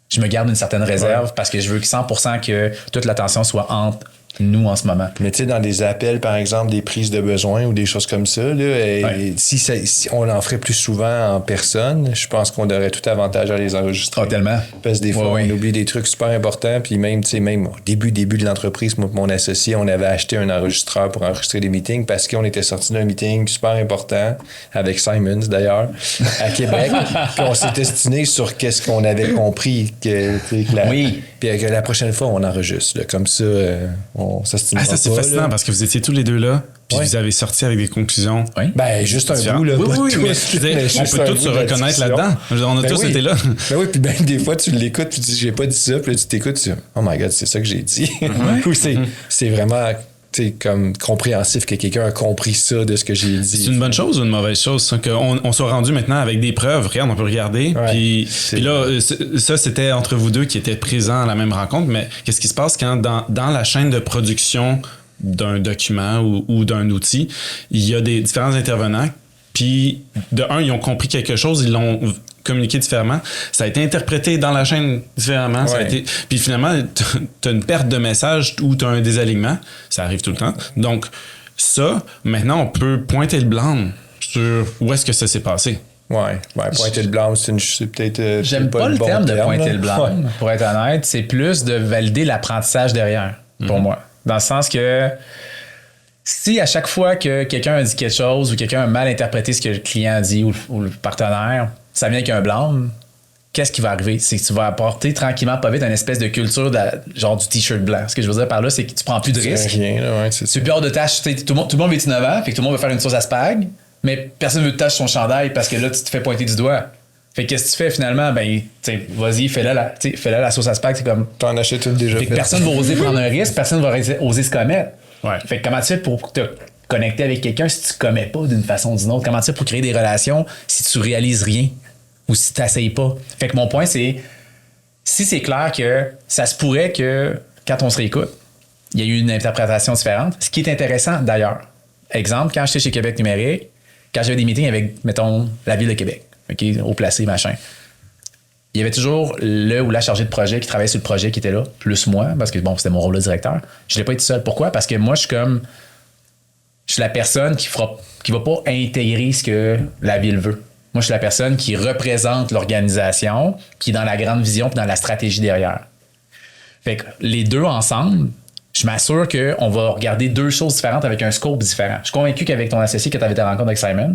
je me garde une certaine réserve parce que je veux que 100% que toute l'attention soit entre nous en ce moment. Mais tu sais, dans des appels, par exemple, des prises de besoin ou des choses comme ça, là, si on en ferait plus souvent en personne, je pense qu'on aurait tout avantage à les enregistrer. Oh, tellement. Parce que des fois, on oublie des trucs super importants. Puis même au début de l'entreprise, moi et mon associé, on avait acheté un enregistreur pour enregistrer des meetings parce qu'on était sorti d'un meeting super important avec Simons, d'ailleurs, à Québec. Puis on s'était stiné sur qu'est-ce qu'on avait compris. Puis que la prochaine fois, on enregistre. Là, comme ça, ça c'est fascinant parce que vous étiez tous les deux là, puis vous avez sorti avec des conclusions. Juste un bout, là. Oui, mais on peut tous se reconnaître là-dedans. On a tous été là. Puis des fois, tu l'écoutes, puis tu dis, j'ai pas dit ça, puis là, tu t'écoutes, tu dis, oh my God, c'est ça que j'ai dit. Ou c'est vraiment comme compréhensif que quelqu'un a compris ça de ce que j'ai dit. C'est une bonne chose ou une mauvaise chose, ça, qu'on soit rendu maintenant avec des preuves. Regarde, on peut regarder. Puis là, ça, c'était entre vous deux qui étaient présents à la même rencontre. Mais qu'est-ce qui se passe quand dans la chaîne de production d'un document ou d'un outil, il y a des différents intervenants, puis de un, ils ont compris quelque chose, ils l'ont communiqué différemment. Ça a été interprété dans la chaîne différemment. Puis finalement, tu as une perte de message ou tu as un désalignement. Ça arrive tout le temps. Donc, ça, maintenant, on peut pointer le blâme sur où est-ce que ça s'est passé. Pointer le blâme, c'est peut-être... J'aime pas le terme de pointer le blâme, pour être honnête. C'est plus de valider l'apprentissage derrière, pour moi. Dans le sens que si à chaque fois que quelqu'un a dit quelque chose ou quelqu'un a mal interprété ce que le client a dit ou le partenaire, ça vient avec un blâme, qu'est-ce qui va arriver? C'est que tu vas apporter tranquillement, pas vite, une espèce de culture genre du t-shirt blanc. Ce que je veux dire par là, c'est que tu prends plus de risques. Tu es plus hors de tâche. Tout le monde veut être innovant, fait que tout le monde veut faire une sauce à spag, mais personne veut te tâcher son chandail parce que là, tu te fais pointer du doigt. Fait que qu'est-ce que tu fais finalement? Vas-y, fais-la la sauce à spag, c'est comme... T'en achètes une déjà. Fait que personne va oser prendre un risque, personne va oser se commettre. Fait que comment tu fais pour te connecter avec quelqu'un si tu ne commets pas d'une façon ou d'une autre? Comment tu fais pour créer des relations si tu réalises rien ou si tu n'essayes pas? Fait que mon point, c'est si c'est clair que ça se pourrait que quand on se réécoute, il y a eu une interprétation différente. Ce qui est intéressant d'ailleurs, exemple, quand j'étais chez Québec numérique, quand j'avais des meetings avec, mettons, la ville de Québec, OK, haut placé, machin, il y avait toujours le ou la chargée de projet qui travaillait sur le projet qui était là, plus moi, parce que bon, c'était mon rôle de directeur. Je ne l'ai pas été seul. Pourquoi? Parce que moi, je suis la personne qui va pas intégrer ce que la ville veut. Moi, je suis la personne qui représente l'organisation, qui est dans la grande vision et dans la stratégie derrière. Fait que les deux ensemble, je m'assure qu'on va regarder deux choses différentes avec un scope différent. Je suis convaincu qu'avec ton associé, que tu avais ta rencontre avec Simons,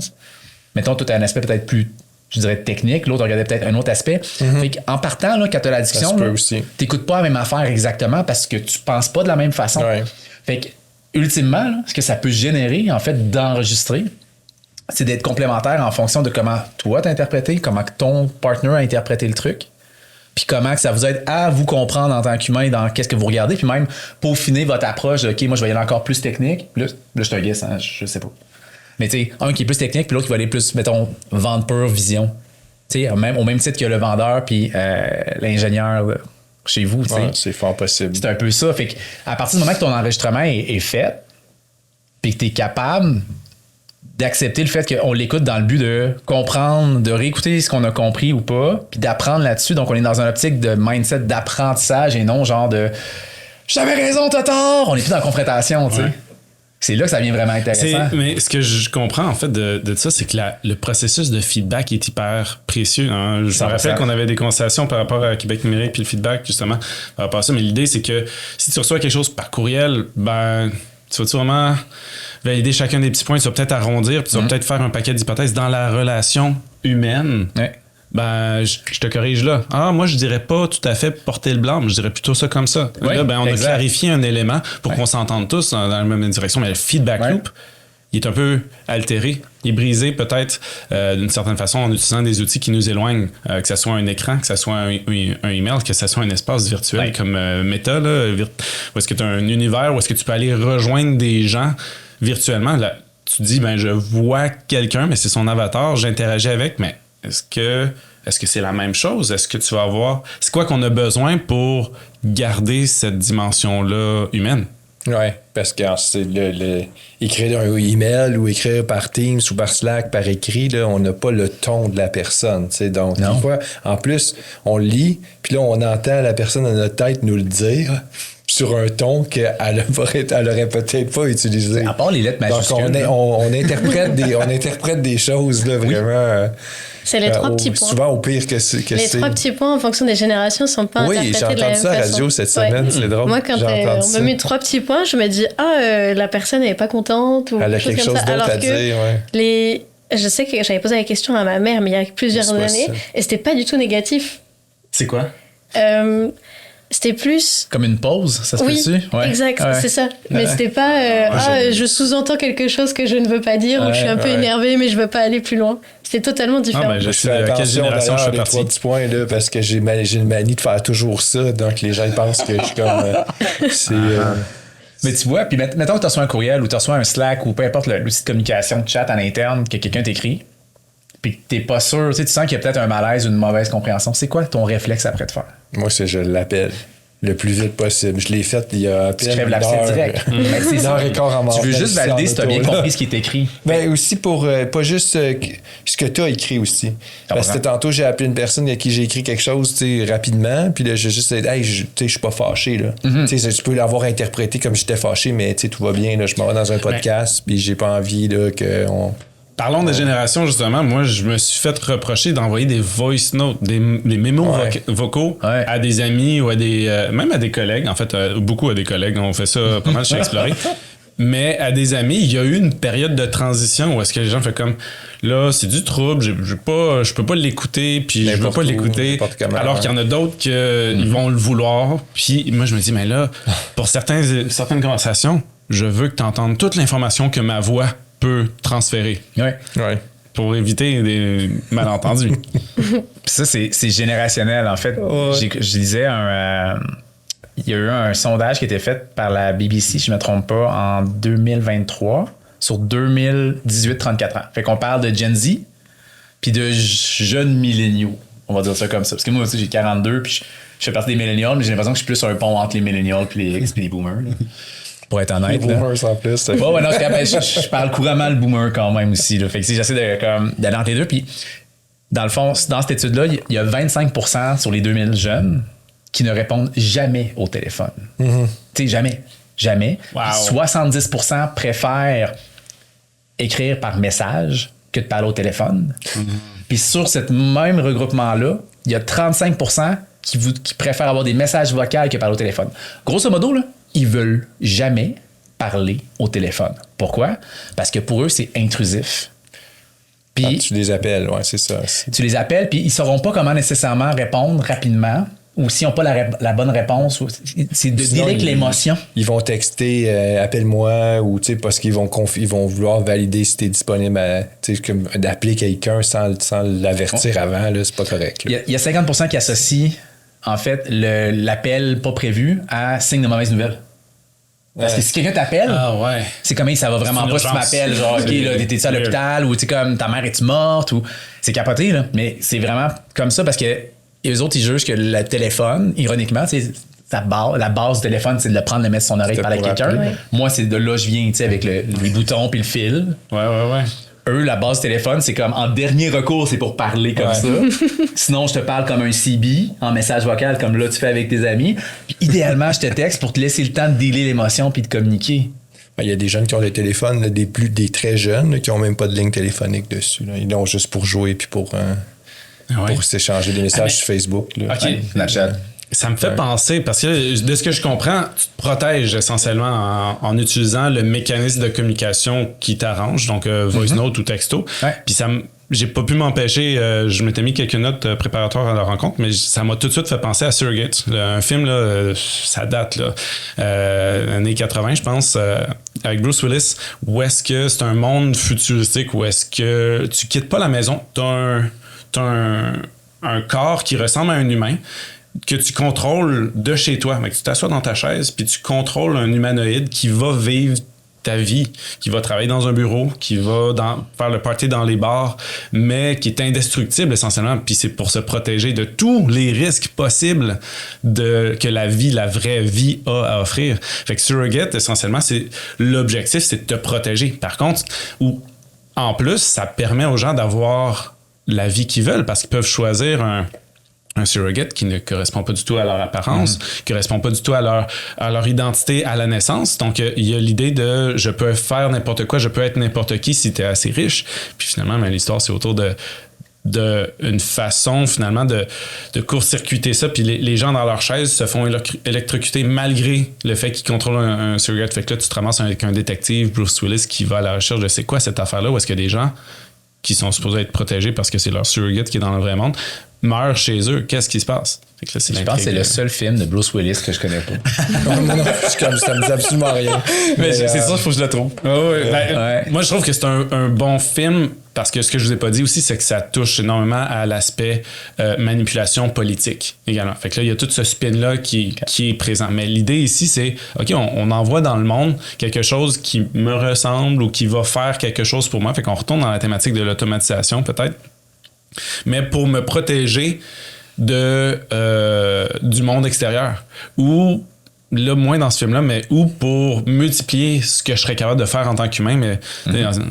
mettons, toi, tu as un aspect peut-être plus, je dirais, technique, l'autre regardait peut-être un autre aspect. Fait qu'en partant, là, quand tu as la discussion, tu n'écoutes pas la même affaire exactement parce que tu penses pas de la même façon. Ouais. Fait que, ultimement, là, ce que ça peut générer, en fait, d'enregistrer, c'est d'être complémentaire en fonction de comment toi t'as interprété, comment ton partner a interprété le truc, puis comment que ça vous aide à vous comprendre en tant qu'humain dans qu'est-ce que vous regardez, puis même peaufiner votre approche de « OK, moi, je vais y aller encore plus technique. » Là, je te guesse, hein, je sais pas. Mais tu sais, un qui est plus technique, puis l'autre qui va aller plus, mettons, vente pure, vision. Tu sais, au même titre que le vendeur puis l'ingénieur chez vous, tu sais. Ouais, c'est fort possible. C'est un peu ça. Fait qu'à partir du moment que ton enregistrement est fait, puis que tu es capable d'accepter le fait qu'on l'écoute dans le but de comprendre, de réécouter ce qu'on a compris ou pas, puis d'apprendre là-dessus. Donc, on est dans une optique de mindset d'apprentissage et non genre de « J'avais raison, t'as tort! » On est plus dans la confrontation, tu sais. Ouais. C'est là que ça devient vraiment intéressant. Mais ce que je comprends en fait de ça, c'est que le processus de feedback est hyper précieux. Hein. Je me rappelle qu'on avait des conversations par rapport à Québec numérique puis le feedback justement par rapport à ça. Mais l'idée, c'est que si tu reçois quelque chose par courriel, ben tu vas-tu vraiment valider chacun des petits points, tu vas peut-être arrondir, puis tu vas peut-être faire un paquet d'hypothèses dans la relation humaine. Ouais. Ben, je te corrige là. Ah, moi, je dirais pas tout à fait porter le blâme. Je dirais plutôt ça comme ça. Ouais, là, ben, on exact. a clarifié un élément pour qu'on s'entende tous dans la même direction. Mais le feedback loop, il est un peu altéré. Il est brisé peut-être d'une certaine façon en utilisant des outils qui nous éloignent, que ce soit un écran, que ce soit un email, que ce soit un espace virtuel comme Meta, là, où est-ce que tu as un univers, où est-ce que tu peux aller rejoindre des gens virtuellement. Là, tu te dis, ben, je vois quelqu'un, mais c'est son avatar, j'interagis avec, mais est-ce que c'est la même chose? Est-ce que tu vas avoir... C'est quoi qu'on a besoin pour garder cette dimension-là humaine? Oui, parce que c'est écrire un email ou écrire par Teams ou par Slack, par écrit, là, on n'a pas le ton de la personne. Donc, des fois, en plus, on lit, puis là, on entend la personne dans notre tête nous le dire sur un ton qu'elle aurait peut-être pas utilisé. À part les lettres majuscules. Donc, on interprète des choses, là, vraiment... C'est les trois petits points. Souvent au pire que les trois petits points en fonction des générations ne sont pas interprétés de la même façon. Oui, j'ai entendu ça à la radio cette semaine, c'est drôle. Moi, quand on me met 3 petits points, je me dis la personne n'est pas contente ou elle a quelque chose d'autre à dire. Je sais que j'avais posé la question à ma mère, mais il y a plusieurs années, et c'était pas du tout négatif. C'est quoi? C'était plus... Comme une pause, ça se peut-tu? Ouais, exact, c'est ça. Mais c'était pas je sous-entends quelque chose que je ne veux pas dire ou je suis un peu énervé mais je veux pas aller plus loin. C'était totalement différent. Je fais quelle génération je fais partie? 3 petits points, là, parce que j'ai une manie de faire toujours ça, donc les gens pensent que je suis comme... Mais tu vois, puis mettons que tu reçois un courriel ou tu reçois un Slack ou peu importe l'outil de communication, de chat à l'interne que quelqu'un t'écrit, puis que t'es pas sûr, tu sens qu'il y a peut-être un malaise ou une mauvaise compréhension. C'est quoi ton réflexe après de faire? Moi, je l'appelle le plus vite possible. Je l'ai fait il y a à peine une heure. Direct. C'est une heure et quart en mort. Tu veux juste valider si tu as bien compris ce qui est écrit. Ben aussi pour pas juste ce que tu as écrit aussi. Parce que tantôt, j'ai appelé une personne à qui j'ai écrit quelque chose rapidement, puis là, j'ai juste dit, hey, je suis pas fâché. Là. Tu peux l'avoir interprété comme j'étais fâché, mais tout va bien. Là, je m'en vais dans un podcast, puis j'ai pas envie qu'on... Parlons des générations, justement. Moi, je me suis fait reprocher d'envoyer des voice notes, des mémos vocaux à des amis ou à même à des collègues. En fait, beaucoup à des collègues. On fait ça pas mal chez Explorer. Mais à des amis, il y a eu une période de transition où est-ce que les gens font comme là, c'est du trouble, je peux pas l'écouter, puis je veux pas l'écouter. Alors qu'il y en a d'autres qui ils vont le vouloir. Puis moi, je me dis, mais là, pour certaines conversations, je veux que tu entendes toute l'information que ma voix peut transférer. Ouais. Pour éviter des malentendus. Puis ça, c'est générationnel, en fait. Je lisais il y a eu un sondage qui a été fait par la BBC, si je ne me trompe pas, en 2023, sur 2018-34 ans. Fait qu'on parle de Gen Z puis de jeunes milléniaux. On va dire ça comme ça. Parce que moi aussi, j'ai 42 puis je fais partie des millennials, mais j'ai l'impression que je suis plus sur un pont entre les millennials puis les X puis les boomers. Là. Pour être honnête. Les boomers en plus. Ouais, non, je parle couramment le boomer quand même aussi. Là. Fait que j'essaie d'aller entre les deux. Puis dans le fond, dans cette étude-là, il y a 25% sur les 2000 jeunes qui ne répondent jamais au téléphone. Tu sais, jamais. Jamais. Wow. 70% préfèrent écrire par message que de parler au téléphone. Puis sur ce même regroupement-là, il y a 35% qui préfèrent avoir des messages vocaux que parler au téléphone. Grosso modo, là, ils veulent jamais parler au téléphone. Pourquoi? Parce que pour eux, c'est intrusif. Puis tu les appelles, ouais, c'est ça. tu les appelles, puis ils sauront pas comment nécessairement répondre rapidement. Ou s'ils n'ont pas la bonne réponse, c'est de Sinon, délai l'émotion. Ils vont texter appelle-moi ou parce qu'ils vont vouloir valider si t'es disponible comme d'appeler quelqu'un sans l'avertir avant, là, c'est pas correct. Il y a 50% qui associent en fait l'appel pas prévu à signe de mauvaise nouvelle. Parce que si quelqu'un t'appelle, c'est comme ça va vraiment pas si tu m'appelles, genre OK, là, t'es-tu à l'hôpital ou tu sais comme ta mère est-tu morte ou c'est capoté là, mais c'est vraiment comme ça parce que eux autres, ils jugent que le téléphone, ironiquement, la base du téléphone, c'est de le prendre, le mettre sur son oreille et parler avec quelqu'un. Oui. Moi, c'est de là je viens, avec les boutons puis le fil. Ouais. Eux, la base du téléphone, c'est comme en dernier recours, c'est pour parler comme ça. Sinon, je te parle comme un CB en message vocal, comme là, tu fais avec tes amis. Puis, idéalement, je te texte pour te laisser le temps de dealer l'émotion puis de communiquer. Il y a des jeunes qui ont des téléphones, là, des très jeunes, là, qui n'ont même pas de ligne téléphonique dessus. Là. Ils l'ont juste pour jouer puis pour s'échanger des messages sur Facebook. Là. OK. Snapchat. Ça me fait penser, parce que de ce que je comprends, tu te protèges essentiellement en utilisant le mécanisme de communication qui t'arrange, donc voice note ou texto. Ouais. Puis j'ai pas pu m'empêcher, je m'étais mis quelques notes préparatoires à la rencontre, mais ça m'a tout de suite fait penser à Surrogate, un film, là, ça date, là, années 80, je pense, avec Bruce Willis, où est-ce que c'est un monde futuristique, où est-ce que tu quittes pas la maison, t'as un corps qui ressemble à un humain, que tu contrôles de chez toi. Mais tu t'assois dans ta chaise, puis tu contrôles un humanoïde qui va vivre ta vie, qui va travailler dans un bureau, qui va faire le party dans les bars, mais qui est indestructible essentiellement. Puis c'est pour se protéger de tous les risques possibles que la vraie vie a à offrir. Fait que Surrogate, essentiellement, l'objectif, c'est de te protéger. Par contre, en plus, ça permet aux gens d'avoir la vie qu'ils veulent parce qu'ils peuvent choisir un surrogate qui ne correspond pas du tout à leur apparence, qui ne correspond pas du tout à leur identité à la naissance. Donc, il y a l'idée de je peux faire n'importe quoi, je peux être n'importe qui si tu es assez riche. Puis finalement, l'histoire, c'est autour de une façon finalement de court-circuiter ça. Puis les gens dans leur chaise se font électrocuter malgré le fait qu'ils contrôlent un surrogate. Fait que là, tu te ramasses avec un détective, Bruce Willis, qui va à la recherche de c'est quoi cette affaire-là, où est-ce qu'il y a des gens qui sont supposés être protégés parce que c'est leur surrogate qui est dans le vrai monde, meurent chez eux. Qu'est-ce qui se passe? Fait que là, Je pense que c'est le seul film de Bruce Willis que je connais pas. non, ça me dit absolument rien. Mais c'est ça, il faut que je le trouve. Moi, je trouve que c'est un bon film parce que ce que je vous ai pas dit aussi, c'est que ça touche énormément à l'aspect manipulation politique également. Fait que là, il y a tout ce spin-là qui est présent. Mais l'idée ici, c'est, OK, on envoie dans le monde quelque chose qui me ressemble ou qui va faire quelque chose pour moi. Fait qu'on retourne dans la thématique de l'automatisation, peut-être. Mais pour me protéger du monde extérieur. Ou, là, moins dans ce film-là, mais ou pour multiplier ce que je serais capable de faire en tant qu'humain. Mais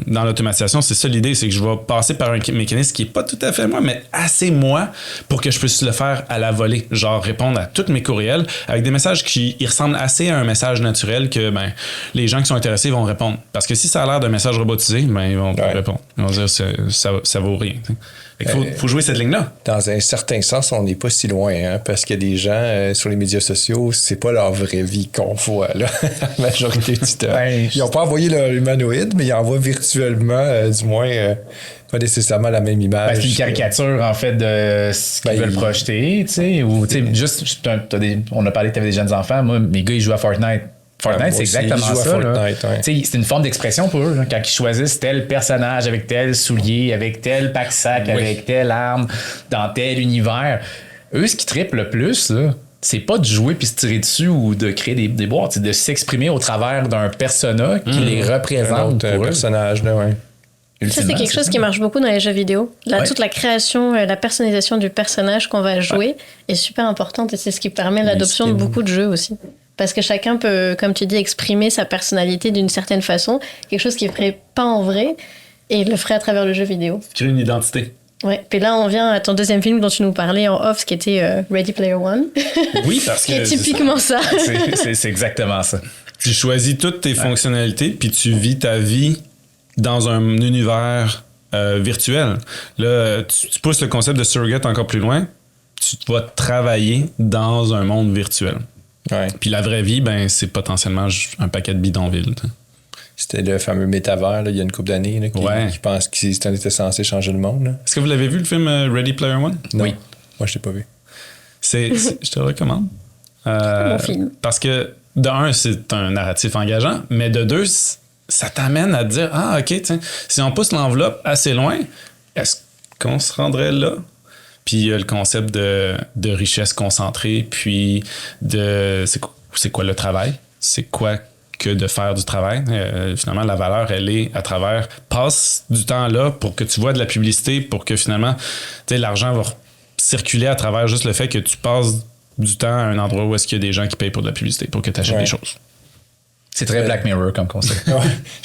dans l'automatisation, c'est ça l'idée, c'est que je vais passer par un mécanisme qui n'est pas tout à fait moi, mais assez moi pour que je puisse le faire à la volée. Genre répondre à tous mes courriels avec des messages qui ressemblent assez à un message naturel que les gens qui sont intéressés vont répondre. Parce que si ça a l'air d'un message robotisé, ils vont pas répondre. Ils vont dire ça vaut rien. T'sais. Il faut jouer cette ligne-là. Dans un certain sens, on n'est pas si loin, hein, parce qu'il y a des gens sur les médias sociaux, c'est pas leur vraie vie qu'on voit, là, la majorité du temps. Ils n'ont pas envoyé leur humanoïde, mais ils envoient virtuellement, du moins, pas nécessairement la même image. C'est une caricature, en fait, de ce qu'ils veulent projeter, tu sais, ou, tu sais, juste, on a parlé que tu avais des jeunes enfants, moi, mes gars, ils jouent à Fortnite. Fortnite, c'est exactement ça. Fortnite, là. C'est une forme d'expression pour eux. Là, quand ils choisissent tel personnage avec tel soulier, avec tel pack-sac, avec telle arme, dans tel univers. Eux, ce qui trippent le plus, là, c'est pas de jouer puis se tirer dessus ou de créer des boîtes, c'est de s'exprimer au travers d'un persona qui les représente un pour eux. personnage, là, ouais. Ça, c'est quelque chose qui marche beaucoup dans les jeux vidéo. Toute la création, la personnalisation du personnage qu'on va jouer est super importante et c'est ce qui permet l'adoption de beaucoup de jeux aussi. Parce que chacun peut, comme tu dis, exprimer sa personnalité d'une certaine façon, quelque chose qu'il ne ferait pas en vrai et le ferait à travers le jeu vidéo. Créer une identité. Ouais. Puis là, on vient à ton deuxième film dont tu nous parlais en off, ce qui était Ready Player One. Oui, parce que... qui est typiquement ça. C'est exactement ça. Tu choisis toutes tes fonctionnalités, puis tu vis ta vie dans un univers virtuel. Là, tu pousses le concept de surrogate encore plus loin. Tu vas travailler dans un monde virtuel. Ouais. Puis la vraie vie, ben, c'est potentiellement un paquet de bidonvilles. C'était le fameux métavers, là, il y a une couple d'années, là, qui pense qu'il était censé changer le monde. Là. Est-ce que vous l'avez vu, le film Ready Player One? Non. Oui. Moi, je l'ai pas vu. Je te le recommande. Bon film. Parce que, de un, c'est un narratif engageant, mais de deux, ça t'amène à te dire, ah, OK, tiens, si on pousse l'enveloppe assez loin, est-ce qu'on se rendrait là? Puis il y a le concept de richesse concentrée, puis c'est quoi le travail? C'est quoi que de faire du travail? Finalement, la valeur, elle est à travers... Passe du temps là pour que tu vois de la publicité, pour que finalement, tu sais, l'argent va circuler à travers juste le fait que tu passes du temps à un endroit où est-ce qu'il y a des gens qui payent pour de la publicité, pour que tu achètes des choses. C'est très Black Mirror comme concept. Ouais.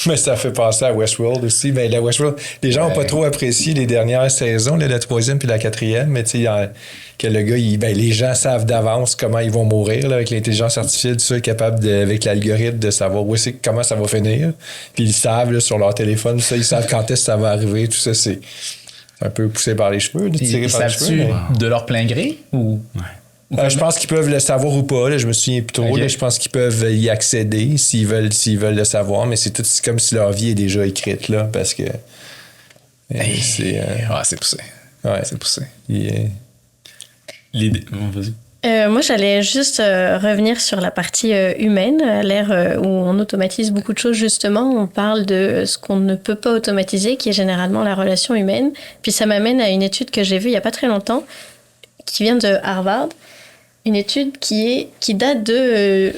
Mais ça fait penser à Westworld aussi. Ben, la Westworld, les gens n'ont pas trop apprécié les dernières saisons, là, la troisième puis la quatrième, mais tu sais, que le gars, les gens savent d'avance comment ils vont mourir là, avec l'intelligence artificielle, tout ça, est capable, avec l'algorithme, de savoir comment ça va finir. Puis ils savent là, sur leur téléphone, ça, ils savent quand est-ce que ça va arriver, tout ça, c'est un peu poussé par les cheveux. Ils savent-tu de leur plein gré ou... Ouais. Je pense qu'ils peuvent le savoir ou pas. Là, je me souviens plus trop. Okay. Là, je pense qu'ils peuvent y accéder s'ils veulent le savoir, mais c'est comme si leur vie est déjà écrite là, parce que c'est poussé. Ouais. C'est poussé. L'idée. Vas-y. Moi, j'allais juste revenir sur la partie humaine, à l'ère où on automatise beaucoup de choses, justement. On parle de ce qu'on ne peut pas automatiser, qui est généralement la relation humaine. Puis ça m'amène à une étude que j'ai vue il n'y a pas très longtemps, qui vient de Harvard. Une étude qui date de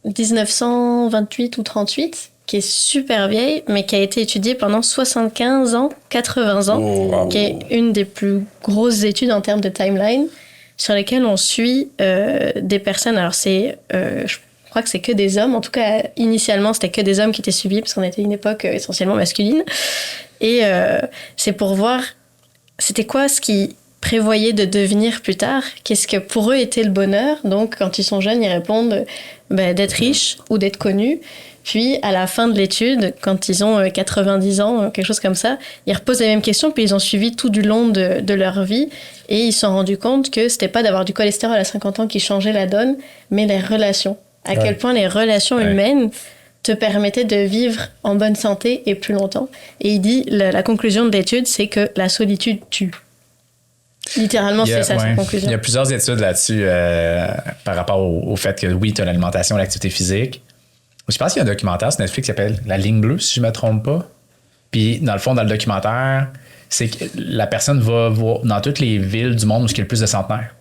1928 ou 38, qui est super vieille, mais qui a été étudiée pendant 75 ans, 80 ans, qui est une des plus grosses études en termes de timeline, sur lesquelles on suit des personnes. Alors, je crois que c'est que des hommes. En tout cas, initialement, c'était que des hommes qui étaient suivis, parce qu'on était à une époque essentiellement masculine. Et c'est pour voir, c'était quoi ce qui prévoyaient de devenir plus tard, qu'est-ce que pour eux était le bonheur. Donc, quand ils sont jeunes, ils répondent d'être riches ou d'être connus. Puis, à la fin de l'étude, quand ils ont 90 ans, quelque chose comme ça, ils reposent les mêmes questions, puis ils ont suivi tout du long de leur vie. Et ils se sont rendus compte que c'était pas d'avoir du cholestérol à 50 ans qui changeait la donne, mais les relations. À quel point les relations humaines te permettaient de vivre en bonne santé et plus longtemps. Et il dit, la conclusion de l'étude, c'est que la solitude tue. Littéralement, c'est ça sa conclusion. Il y a plusieurs études là-dessus par rapport au fait que oui, tu as l'alimentation, l'activité physique. Je pense qu'il y a un documentaire sur Netflix qui s'appelle La ligne bleue, si je ne me trompe pas. Puis, dans le fond, dans le documentaire, c'est que la personne va voir dans toutes les villes du monde où il y a le plus de centenaires.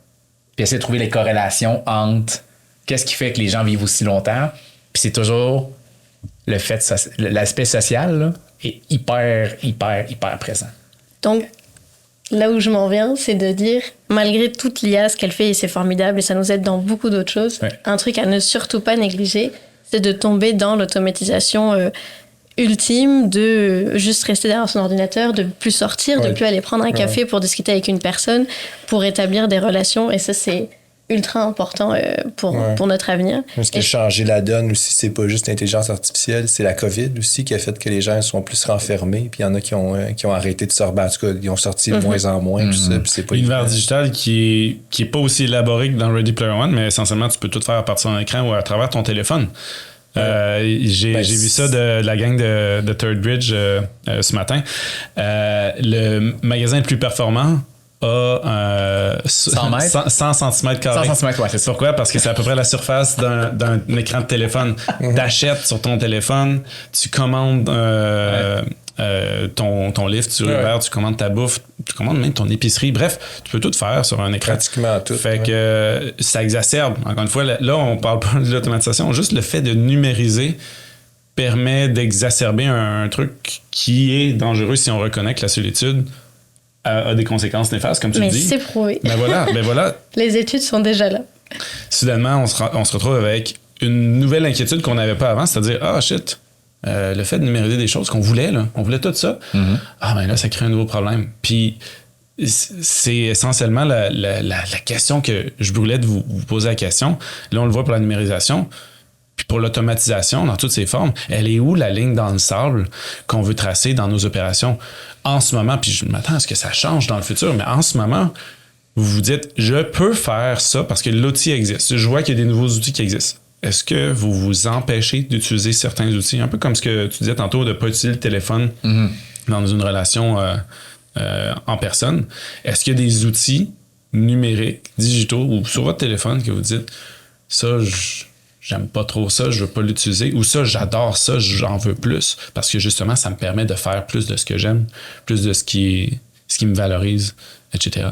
Puis, essayer de trouver les corrélations entre qu'est-ce qui fait que les gens vivent aussi longtemps. Puis, c'est toujours le fait, l'aspect social là, est hyper présent. Donc, là où je m'en viens, c'est de dire, malgré toute l'IA, ce qu'elle fait, et c'est formidable, et ça nous aide dans beaucoup d'autres choses, un truc à ne surtout pas négliger, c'est de tomber dans l'automatisation ultime, de juste rester derrière son ordinateur, de plus sortir, de plus aller prendre un café pour discuter avec une personne, pour établir des relations, et ça, c'est ultra important pour notre avenir. Ce qui a changé la donne aussi, c'est pas juste l'intelligence artificielle, c'est la COVID aussi qui a fait que les gens sont plus renfermés, puis il y en a qui ont arrêté de sortir, en tout cas, ils ont sorti de moins en moins, tout ça, puis c'est pas l'univers digital qui est pas aussi élaboré que dans Ready Player One, mais essentiellement, tu peux tout faire à partir d'un écran ou à travers ton téléphone. J'ai vu ça de la gang de Third Bridge ce matin. Le magasin le plus performant a 100 mètres? 100 cm². 100 cm, ouais, c'est ça. Pourquoi? Parce que c'est à peu près la surface d'un écran de téléphone. T'achètes sur ton téléphone, tu commandes ton livre, tu repères, tu commandes ta bouffe, commandes même ton épicerie. Bref, tu peux tout faire sur un écran. Pratiquement tout. Fait que ça exacerbe. Encore une fois, là, on parle pas de l'automatisation. Juste le fait de numériser permet d'exacerber un truc qui est dangereux si on reconnaît que la solitude a des conséquences néfastes, comme tu le dis. Mais c'est prouvé. Ben voilà. Les études sont déjà là. Soudainement, on se retrouve avec une nouvelle inquiétude qu'on n'avait pas avant, c'est-à-dire, le fait de numériser des choses qu'on voulait, là, on voulait tout ça. Ben là, ça crée un nouveau problème. Puis, c'est essentiellement la question que je brûlais de vous poser la question. Là, on le voit pour la numérisation. Puis pour l'automatisation, dans toutes ses formes, elle est où la ligne dans le sable qu'on veut tracer dans nos opérations en ce moment? Puis je m'attends à ce que ça change dans le futur, mais en ce moment, vous vous dites, je peux faire ça parce que l'outil existe. Je vois qu'il y a des nouveaux outils qui existent. Est-ce que vous vous empêchez d'utiliser certains outils? Un peu comme ce que tu disais tantôt, de ne pas utiliser le téléphone dans une relation en personne. Est-ce qu'il y a des outils numériques, digitaux ou sur votre téléphone que vous dites, ça, j'aime pas trop ça, je veux pas l'utiliser, ou ça, j'adore ça, j'en veux plus, parce que justement, ça me permet de faire plus de ce que j'aime, plus de ce qui me valorise, etc.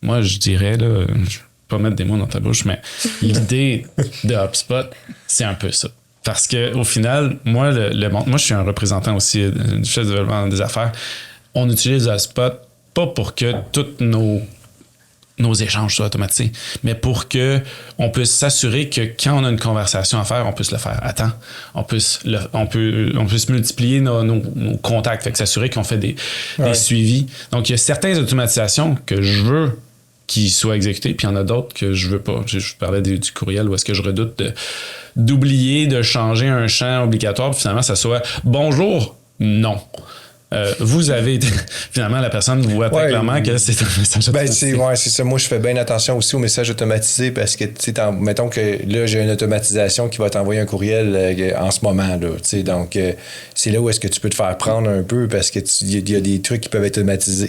Moi, je dirais, là, je ne vais pas mettre des mots dans ta bouche, mais l'idée de HubSpot, c'est un peu ça. Parce qu'au final, moi, je suis un représentant aussi du chef de développement des affaires. On utilise HubSpot pas pour que toutes nos échanges soient automatisés, mais pour que on puisse s'assurer que quand on a une conversation à faire, on puisse le faire à temps. On puisse multiplier nos contacts, fait que s'assurer qu'on fait des suivis. Donc, il y a certaines automatisations que je veux qui soient exécutées, puis il y en a d'autres que je veux pas. Je parlais du courriel où est-ce que je redoute d'oublier de changer un champ obligatoire, puis finalement, ça soit « Bonjour, non ». Vous avez finalement la personne voit très clairement que c'est un message automatisé. C'est ça. Moi, je fais bien attention aussi aux messages automatisés parce que, mettons que là, j'ai une automatisation qui va t'envoyer un courriel en ce moment. Là, donc, c'est là où est-ce que tu peux te faire prendre un peu parce que il y a des trucs qui peuvent être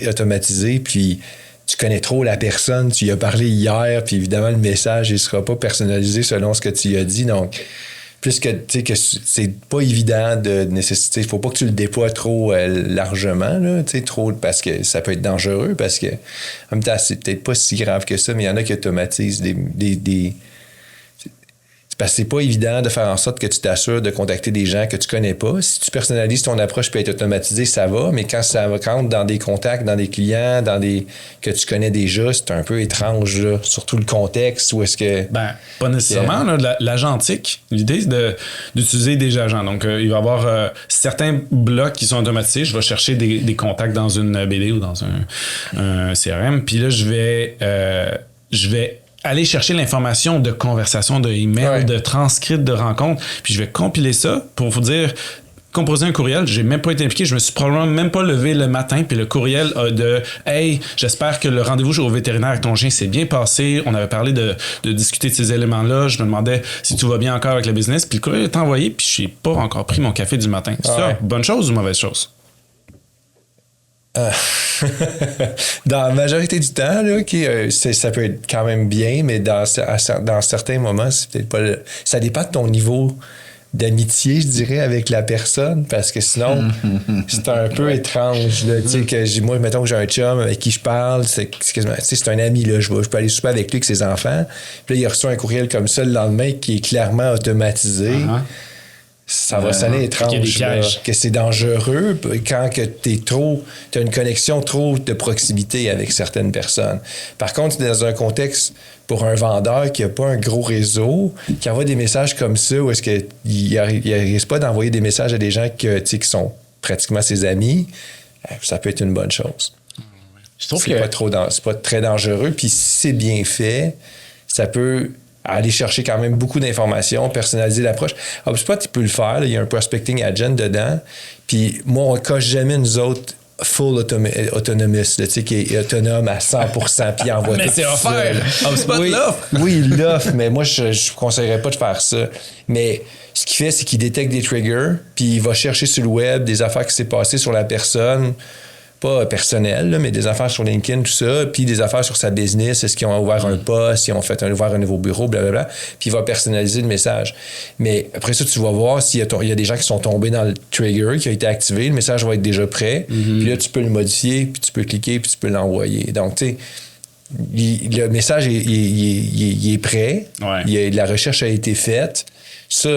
automatisés, puis tu connais trop la personne, tu y as parlé hier, puis évidemment, le message, il sera pas personnalisé selon ce que tu y as dit. Donc, puisque tu sais que c'est pas évident de nécessiter, il faut pas que tu le déploies trop largement, là, trop, parce que ça peut être dangereux, parce que en même temps, c'est peut-être pas si grave que ça, mais il y en a qui automatisent des parce que c'est pas évident de faire en sorte que tu t'assures de contacter des gens que tu connais pas. Si tu personnalises ton approche peut être automatisée, ça va, mais quand ça rentre dans des contacts, dans des clients, que tu connais déjà, c'est un peu étrange, là, surtout le contexte, où est-ce que... Pas nécessairement. Là, l'agentique, l'idée, c'est d'utiliser des agents. Donc, il va y avoir certains blocs qui sont automatisés. Je vais chercher des contacts dans une BD ou dans un CRM. Puis là, je vais aller chercher l'information de conversation, de email, de transcript de rencontre, puis je vais compiler ça pour vous dire, composer un courriel, j'ai même pas été impliqué, je me suis probablement même pas levé le matin, puis le courriel de « Hey, j'espère que le rendez-vous au vétérinaire avec ton chien s'est bien passé, on avait parlé de discuter de ces éléments-là, je me demandais si tout va bien encore avec le business, puis le courriel est envoyé, puis j'ai pas encore pris mon café du matin. Ça, bonne chose ou mauvaise chose? Dans la majorité du temps, là, ça peut être quand même bien, mais dans certains moments, c'est peut-être pas ça dépend de ton niveau d'amitié, je dirais, avec la personne, parce que sinon, c'est un peu étrange. Là, moi, mettons que j'ai un chum avec qui je parle, c'est un ami, là, je peux aller souper avec lui, avec ses enfants, puis là, il a reçu un courriel comme ça le lendemain qui est clairement automatisé. Ça va sonner étrange, là, que c'est dangereux quand que t'as une connexion trop de proximité avec certaines personnes. Par contre, dans un contexte pour un vendeur qui n'a pas un gros réseau, qui envoie des messages comme ça, où est-ce qu'il risque pas d'envoyer des messages à des gens qui sont pratiquement ses amis, ça peut être une bonne chose. Je trouve c'est pas très dangereux, puis si c'est bien fait, ça peut aller chercher quand même beaucoup d'informations, personnaliser l'approche. HubSpot, il peut le faire. Là, il y a un prospecting agent dedans. Puis moi, on ne coche jamais nous autres full autonomous, là, qui est autonome à 100%, puis il envoie mais tout c'est offert! HubSpot l'offre! Oui, il l'offre, mais moi, je ne conseillerais pas de faire ça. Mais ce qu'il fait, c'est qu'il détecte des triggers, puis il va chercher sur le web des affaires qui s'est passées sur la personne pas personnelles, là, mais des affaires sur LinkedIn, tout ça, puis des affaires sur sa business, est-ce qu'ils ont ouvert un poste, s'ils ont ouvert un nouveau bureau, blablabla, puis il va personnaliser le message. Mais après ça, tu vas voir s'il y a des gens qui sont tombés dans le trigger, qui a été activé, le message va être déjà prêt, puis là, tu peux le modifier, puis tu peux cliquer, puis tu peux l'envoyer. Donc, tu sais, le message il est prêt, la recherche a été faite. Ça,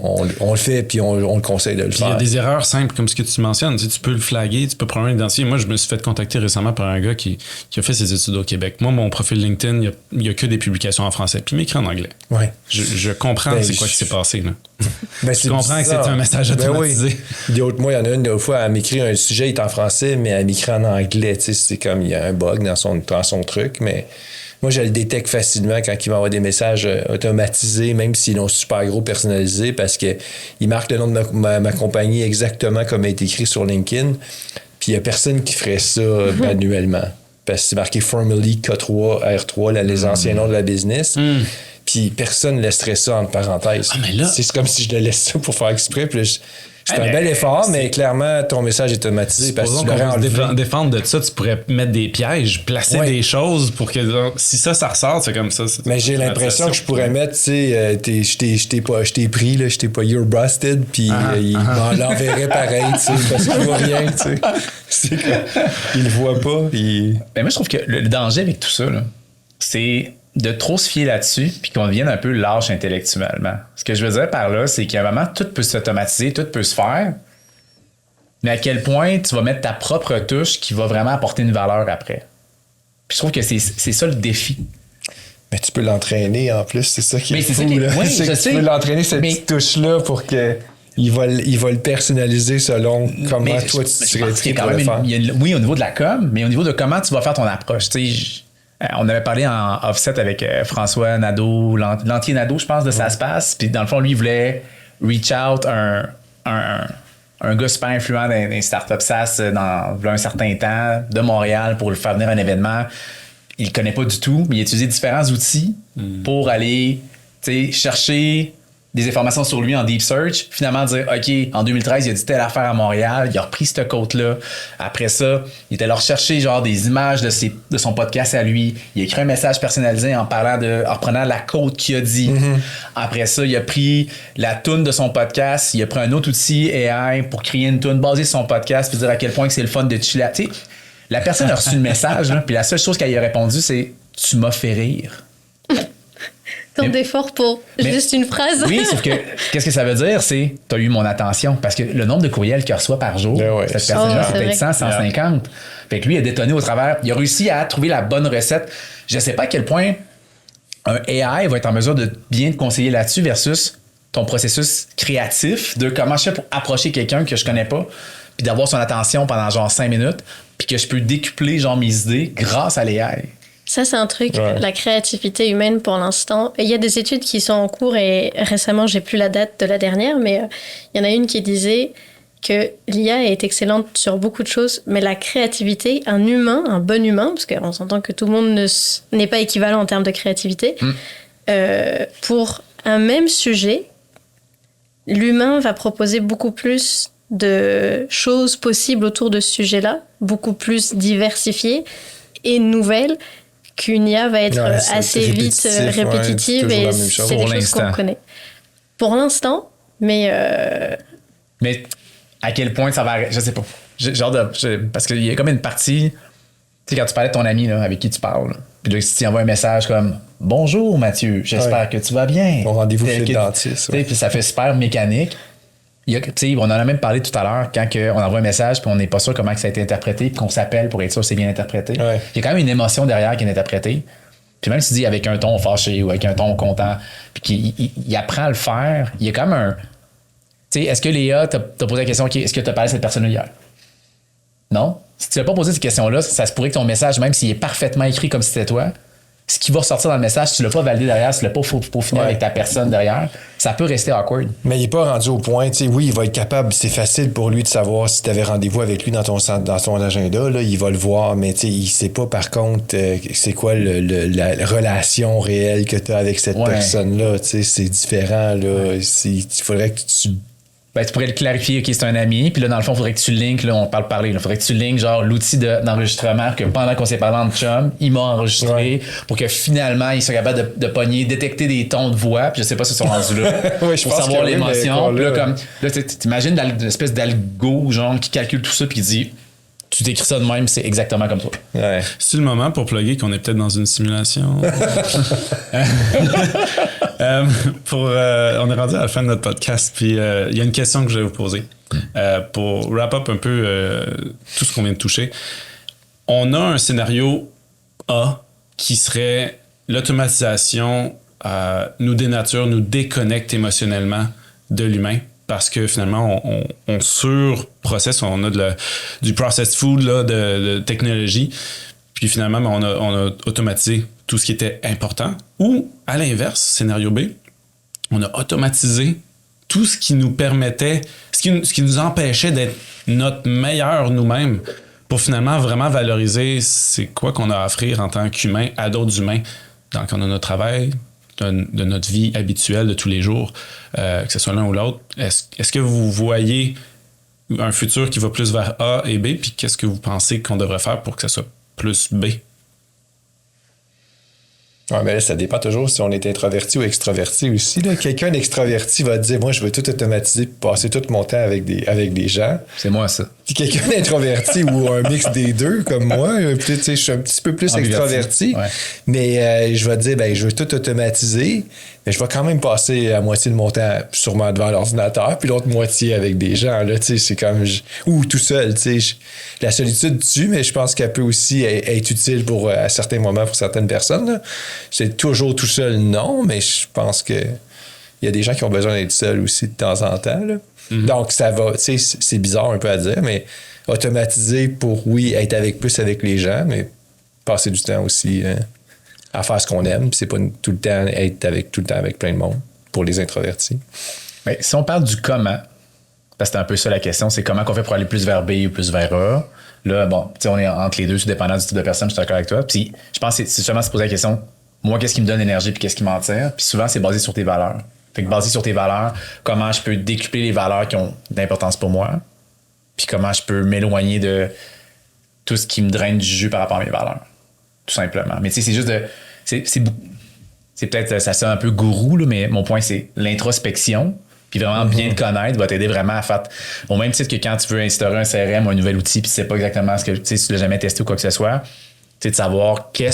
on le fait, puis on le conseille de le faire. Il y a des erreurs simples comme ce que tu mentionnes. Tu peux le flaguer, tu peux probablement l'identifier. Moi, je me suis fait contacter récemment par un gars qui a fait ses études au Québec. Moi, mon profil LinkedIn, il n'y a que des publications en français, puis il m'écrit en anglais. Ouais. Je comprends c'est quoi qui s'est passé. Là. Je comprends que c'était un message automatisé. Moi, il y en a une autre fois, elle m'écrit un sujet, il est en français, mais elle m'écrit en anglais. C'est comme il y a un bug dans son truc, mais... Moi, je le détecte facilement quand il m'envoie des messages automatisés, même s'ils sont super gros personnalisés, parce qu'il marque le nom de ma compagnie exactement comme il est écrit sur LinkedIn. Puis il n'y a personne qui ferait ça manuellement. Parce que c'est marqué Formerly K3, R3, les anciens noms de la business. Puis personne ne laisserait ça entre parenthèses. C'est comme si je le laisse ça pour faire exprès. Puis c'est un bel effort, mais clairement, ton message est automatisé parce que tu l'aurais enlevé. Défendre de ça, tu pourrais mettre des pièges, placer des choses pour que si ça ressort, c'est comme ça. Mais j'ai l'impression que je pourrais mettre, tu sais, je t'ai pris, là, je t'ai pas, you're busted, puis il m'en l'enverrait pareil, tu sais, parce qu'il voit rien, tu sais. C'est qu'il le voit pas. Puis... Ben moi, je trouve que le danger avec tout ça, là, c'est de trop se fier là-dessus puis qu'on devienne un peu lâche intellectuellement. Ce que je veux dire par là, c'est qu'à un moment, tout peut s'automatiser, tout peut se faire, mais à quel point tu vas mettre ta propre touche qui va vraiment apporter une valeur après. Puis je trouve que c'est ça le défi. Mais tu peux l'entraîner en plus, c'est ça qui est fou. Oui, c'est que tu peux l'entraîner cette petite touche-là pour que... Il va le personnaliser selon comment toi tu serais écrit pour le faire. Oui, au niveau de la com, mais au niveau de comment tu vas faire ton approche. Tu sais, on avait parlé en offset avec François Nadeau, l'entier Nadeau, je pense, de Ça se passe. Puis dans le fond, lui, il voulait reach out un gars super influent dans les startups SaaS dans un certain temps de Montréal pour le faire venir à un événement. Il le connaît pas du tout, mais il a utilisé différents outils pour aller chercher des informations sur lui en deep search, finalement dire, OK, en 2013, il a dit telle affaire à Montréal, il a repris ce code-là. Après ça, il était allé rechercher genre des images de son podcast à lui. Il a écrit un message personnalisé en reprenant la code qu'il a dit. Après ça, il a pris la toune de son podcast, il a pris un autre outil AI pour créer une toune basée sur son podcast puis dire à quel point que c'est le fun de chiller. Tu sais, la personne a reçu le message, là, puis la seule chose qu'elle y a répondu, c'est « Tu m'as fait rire ». Tant d'efforts pour juste une phrase. Oui, sauf que qu'est-ce que ça veut dire? C'est t'as eu mon attention. Parce que le nombre de courriels qu'il reçoit par jour, cette personne-là, c'est peut-être 100, 150. Fait que lui, il a détonné au travers. Il a réussi à trouver la bonne recette. Je ne sais pas à quel point un AI va être en mesure de bien te conseiller là-dessus versus ton processus créatif de comment je fais pour approcher quelqu'un que je connais pas puis d'avoir son attention pendant genre 5 minutes puis que je peux décupler genre mes idées grâce à l'AI. Ça, c'est un truc, la créativité humaine pour l'instant. Il y a des études qui sont en cours et récemment, j'ai plus la date de la dernière, mais il y en a une qui disait que l'IA est excellente sur beaucoup de choses, mais la créativité, un bon humain, parce qu'on s'entend que tout le monde n'est pas équivalent en termes de créativité, pour un même sujet, l'humain va proposer beaucoup plus de choses possibles autour de ce sujet-là, beaucoup plus diversifiées et nouvelles, qu'une IA va être assez vite répétitive et c'est des choses qu'on connaît. Pour l'instant, mais à quel point ça va... Je sais pas. Parce qu'il y a comme une partie... Tu sais, quand tu parlais de ton ami là, avec qui tu parles, puis là, si tu envoies un message comme « Bonjour Mathieu, j'espère que tu vas bien. » Mon rendez-vous chez le dentiste. Puis ça fait super mécanique. On en a même parlé tout à l'heure quand on envoie un message puis on n'est pas sûr comment que ça a été interprété puis qu'on s'appelle pour être sûr que c'est bien interprété. Il y a quand même une émotion derrière qui est interprétée. Puis même si tu dis avec un ton fâché ou avec un ton content puis qu'il apprend à le faire, il y a quand même un... Tu sais, est-ce que Léa t'a posé la question, est-ce que tu as parlé à cette personne hier? Non? Si tu n'as pas posé cette question-là, ça se pourrait que ton message, même s'il est parfaitement écrit comme si c'était toi, ce qui va ressortir dans le message, si tu l'as pas validé derrière, si tu l'as pas peaufiné avec ta personne derrière, ça peut rester awkward. Mais il n'est pas rendu au point, tu sais, oui, il va être capable, c'est facile pour lui de savoir si tu avais rendez-vous avec lui dans ton agenda, là, il va le voir, mais tu sais, il ne sait pas par contre c'est quoi la relation réelle que tu as avec cette personne-là, tu sais, c'est différent, là. Il faudrait que tu Ben, tu pourrais le clarifier, OK, c'est un ami, puis là, dans le fond, il faudrait que tu linkes, là, on parle parler, il faudrait que tu linkes, genre, l'outil d'enregistrement que pendant qu'on s'est parlé en chum, il m'a enregistré pour que finalement, il soit capable de pogner, détecter des tons de voix, puis je sais pas si ils sont rendus là, Oui, je pour pense savoir que oui, l'émotion. mais Puis là, là, comme, là, t'imagines une espèce d'algo, genre, qui calcule tout ça, puis qui dit, tu décris ça de même, c'est exactement comme toi. Ouais. C'est le moment pour plugger qu'on est peut-être dans une simulation. On est rendu à la fin de notre podcast, puis il y a une question que je vais vous poser. Pour wrap up un peu tout ce qu'on vient de toucher. On a un scénario A qui serait l'automatisation nous dénature, nous déconnecte émotionnellement de l'humain. Parce que finalement, on surprocesse, on a du processed food là, de technologie. Puis finalement, on a automatisé tout ce qui était important. Ou, à l'inverse, scénario B, on a automatisé tout ce qui nous permettait, ce qui nous empêchait d'être notre meilleur nous-mêmes pour finalement vraiment valoriser c'est quoi qu'on a à offrir en tant qu'humain à d'autres humains dans le cadre de notre travail, de notre vie habituelle de tous les jours, que ce soit l'un ou l'autre. Est-ce que vous voyez un futur qui va plus vers A et B, puis qu'est-ce que vous pensez qu'on devrait faire pour que ça soit plus B? Ouais, mais là, ça dépend toujours si on est introverti ou extraverti aussi. Là. Quelqu'un d'extraverti va te dire, moi, je veux tout automatiser et passer tout mon temps avec des gens. C'est moi, ça. Puis quelqu'un d'introverti ou un mix des deux, comme moi, peut-être, tu sais, je suis un petit peu plus extraverti, ouais. mais je vais te dire, ben, je veux tout automatiser, mais je vais quand même passer la moitié de mon temps sûrement devant l'ordinateur, puis l'autre moitié avec des gens, là, tu sais, c'est comme... Ou tout seul, tu sais. La solitude tue, mais je pense qu'elle peut aussi être utile pour, à certains moments pour certaines personnes, là. C'est toujours tout seul, non, mais je pense que il y a des gens qui ont besoin d'être seuls aussi de temps en temps, là. Mm-hmm. Donc, ça va, tu sais, c'est bizarre un peu à dire, mais automatiser pour, oui, être plus avec les gens, mais passer du temps aussi à faire ce qu'on aime. Puis c'est pas tout le temps être tout le temps avec plein de monde pour les introvertis. Mais si on parle du comment, parce que c'est un peu ça la question, c'est comment qu'on fait pour aller plus vers B ou plus vers A. Là, bon, tu sais, on est entre les deux, tout dépendant du type de personne, je suis d'accord avec toi. Puis je pense que c'est justement se poser la question, moi, qu'est-ce qui me donne l'énergie puis qu'est-ce qui m'en tire? Puis souvent, c'est basé sur tes valeurs. Fait que basé sur tes valeurs, comment je peux décupler les valeurs qui ont d'importance pour moi, puis comment je peux m'éloigner de tout ce qui me draine du jus par rapport à mes valeurs. Tout simplement. Mais tu sais, c'est juste de... C'est peut-être, ça sonne un peu gourou, là, mais mon point, c'est l'introspection, puis vraiment bien te connaître va t'aider vraiment à faire... Au même titre que quand tu veux instaurer un CRM ou un nouvel outil, puis tu sais pas exactement ce que... Tu sais, si tu l'as jamais testé ou quoi que ce soit, tu sais, de savoir qui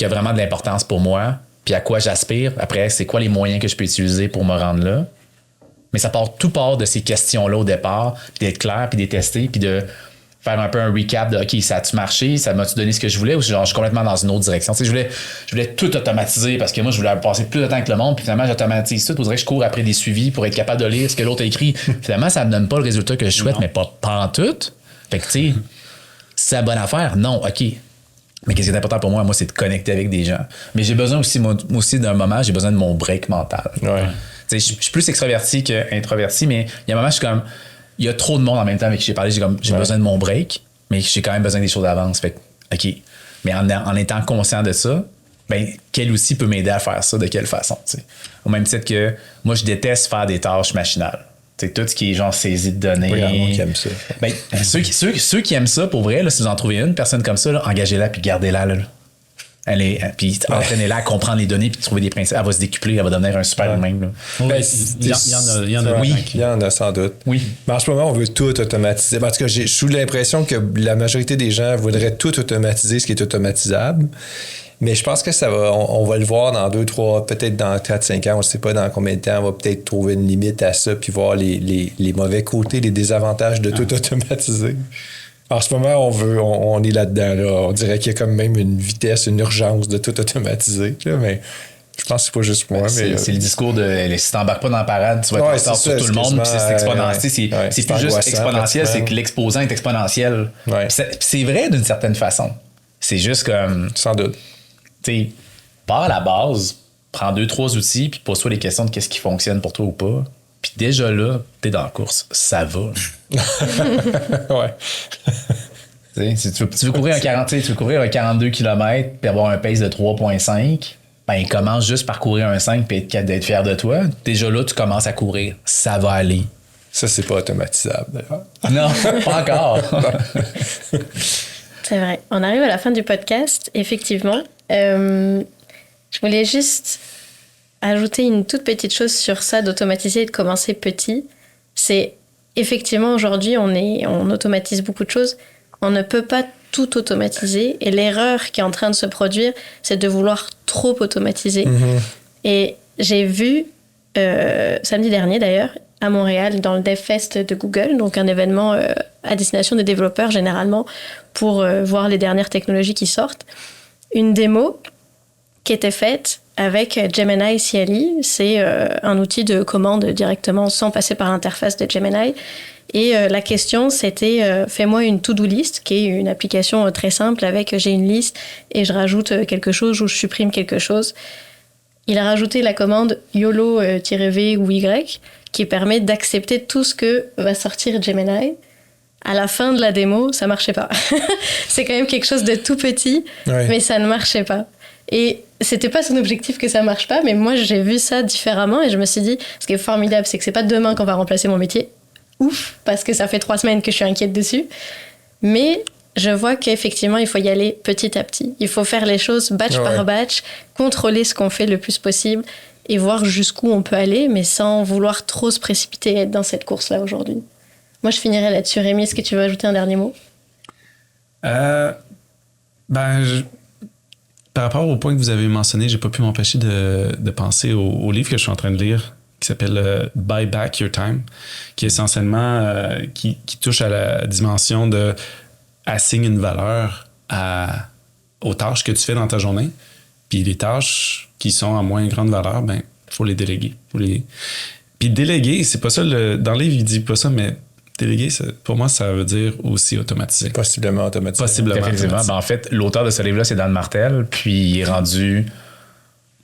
a vraiment de l'importance pour moi, puis à quoi j'aspire. Après, c'est quoi les moyens que je peux utiliser pour me rendre là. Mais tout part de ces questions-là au départ, puis d'être clair, puis de les tester, puis de faire un peu un recap de OK, ça a-tu marché, ça m'a-tu donné ce que je voulais, ou genre, je suis complètement dans une autre direction. Tu sais, je voulais tout automatiser parce que moi, je voulais passer plus de temps avec le monde, puis finalement, j'automatise tout. On dirait que je cours après des suivis pour être capable de lire ce que l'autre a écrit. Finalement, ça me donne pas le résultat que je souhaite, mais pas en tout. Fait que, tu sais, c'est la bonne affaire. Non, OK. Mais qu'est-ce qui est important pour moi, c'est de connecter avec des gens. Mais j'ai besoin aussi, moi aussi, d'un moment, j'ai besoin de mon break mental. Ouais. Je suis plus extraverti qu'introverti, mais il y a un moment, je suis comme, il y a trop de monde en même temps avec qui j'ai parlé, j'ai besoin de mon break, mais j'ai quand même besoin des choses d'avance. Fait que, OK. Mais en étant conscient de ça, ben, quel outil peut m'aider à faire ça, de quelle façon, t'sais? Au même titre que moi, je déteste faire des tâches machinales. T'sais, tout ce qui est genre saisie de données. Oui, il y en a qui aiment ça. Ben, ceux qui aiment ça, pour vrai, là, si vous en trouvez une personne comme ça, là, engagez-la puis gardez-la. Là. Puis entraînez-la à comprendre les données puis trouver des principes. Elle va se décupler, elle va devenir un super humain. Il y en a. Oui, il y en a sans doute. Oui. Mais en ce moment, on veut tout automatiser. En tout cas, j'ai sous l'impression que la majorité des gens voudraient tout automatiser, ce qui est automatisable. Mais je pense que ça va, on va le voir dans 2, 3, peut-être dans 4, 5 ans, on ne sait pas dans combien de temps, on va peut-être trouver une limite à ça, puis voir les mauvais côtés, les désavantages de tout automatiser. En ce moment, on est là-dedans. Là. On dirait qu'il y a quand même une vitesse, une urgence de tout automatiser. Là, mais je pense que c'est pas juste moi. C'est le discours de si t'embarques pas dans la parade, tu vas être en retard sur tout le monde, puis c'est exponentiel. C'est plus juste exponentiel, c'est que l'exposant est exponentiel. Ouais. C'est vrai d'une certaine façon. C'est juste comme... Sans doute. Tu sais, pars à la base, prends 2, 3 outils, puis pose-toi les questions de qu'est-ce qui fonctionne pour toi ou pas. Puis déjà là, t'es dans la course. Ça va. Ouais. Si tu veux courir un 42 km puis avoir un pace de 3.5, ben commence juste par courir un 5 puis d'être fier de toi. Déjà là, tu commences à courir. Ça va aller. Ça, c'est pas automatisable, d'ailleurs. Non, pas encore. C'est vrai. On arrive à la fin du podcast, effectivement. Je voulais juste ajouter une toute petite chose sur ça, d'automatiser et de commencer petit. C'est effectivement, aujourd'hui, on automatise beaucoup de choses. On ne peut pas tout automatiser. Et l'erreur qui est en train de se produire, c'est de vouloir trop automatiser. Et j'ai vu, samedi dernier d'ailleurs, à Montréal, dans le DevFest de Google, donc un événement à destination des développeurs généralement pour voir les dernières technologies qui sortent, une démo qui était faite avec Gemini CLI. C'est un outil de commande directement sans passer par l'interface de Gemini. Et la question, c'était fais-moi une to-do list, qui est une application très simple avec j'ai une liste et je rajoute quelque chose ou je supprime quelque chose. Il a rajouté la commande YOLO-V ou Y qui permet d'accepter tout ce que va sortir Gemini. À la fin de la démo, ça marchait pas. C'est quand même quelque chose de tout petit, mais ça ne marchait pas. Et c'était pas son objectif que ça marche pas, mais moi j'ai vu ça différemment et je me suis dit, ce qui est formidable, c'est que c'est pas demain qu'on va remplacer mon métier. Ouf, parce que ça fait 3 semaines que je suis inquiète dessus. Mais je vois qu'effectivement, il faut y aller petit à petit. Il faut faire les choses batch par batch, contrôler ce qu'on fait le plus possible et voir jusqu'où on peut aller, mais sans vouloir trop se précipiter et être dans cette course-là aujourd'hui. Moi, je finirais là-dessus. Rémi, est-ce que tu veux ajouter un dernier mot? Par rapport au point que vous avez mentionné, j'ai pas pu m'empêcher de penser au livre que je suis en train de lire, qui s'appelle Buy Back Your Time, qui est essentiellement qui touche à la dimension de assigne une valeur aux tâches que tu fais dans ta journée. Puis les tâches qui sont à moins grande valeur, ben faut les déléguer. Puis déléguer, c'est pas ça, dans le livre, il dit pas ça, mais déléguer, pour moi, ça veut dire aussi automatiser. Possiblement automatiser. Effectivement. Ben, en fait, l'auteur de ce livre-là, c'est Dan Martel, puis il est rendu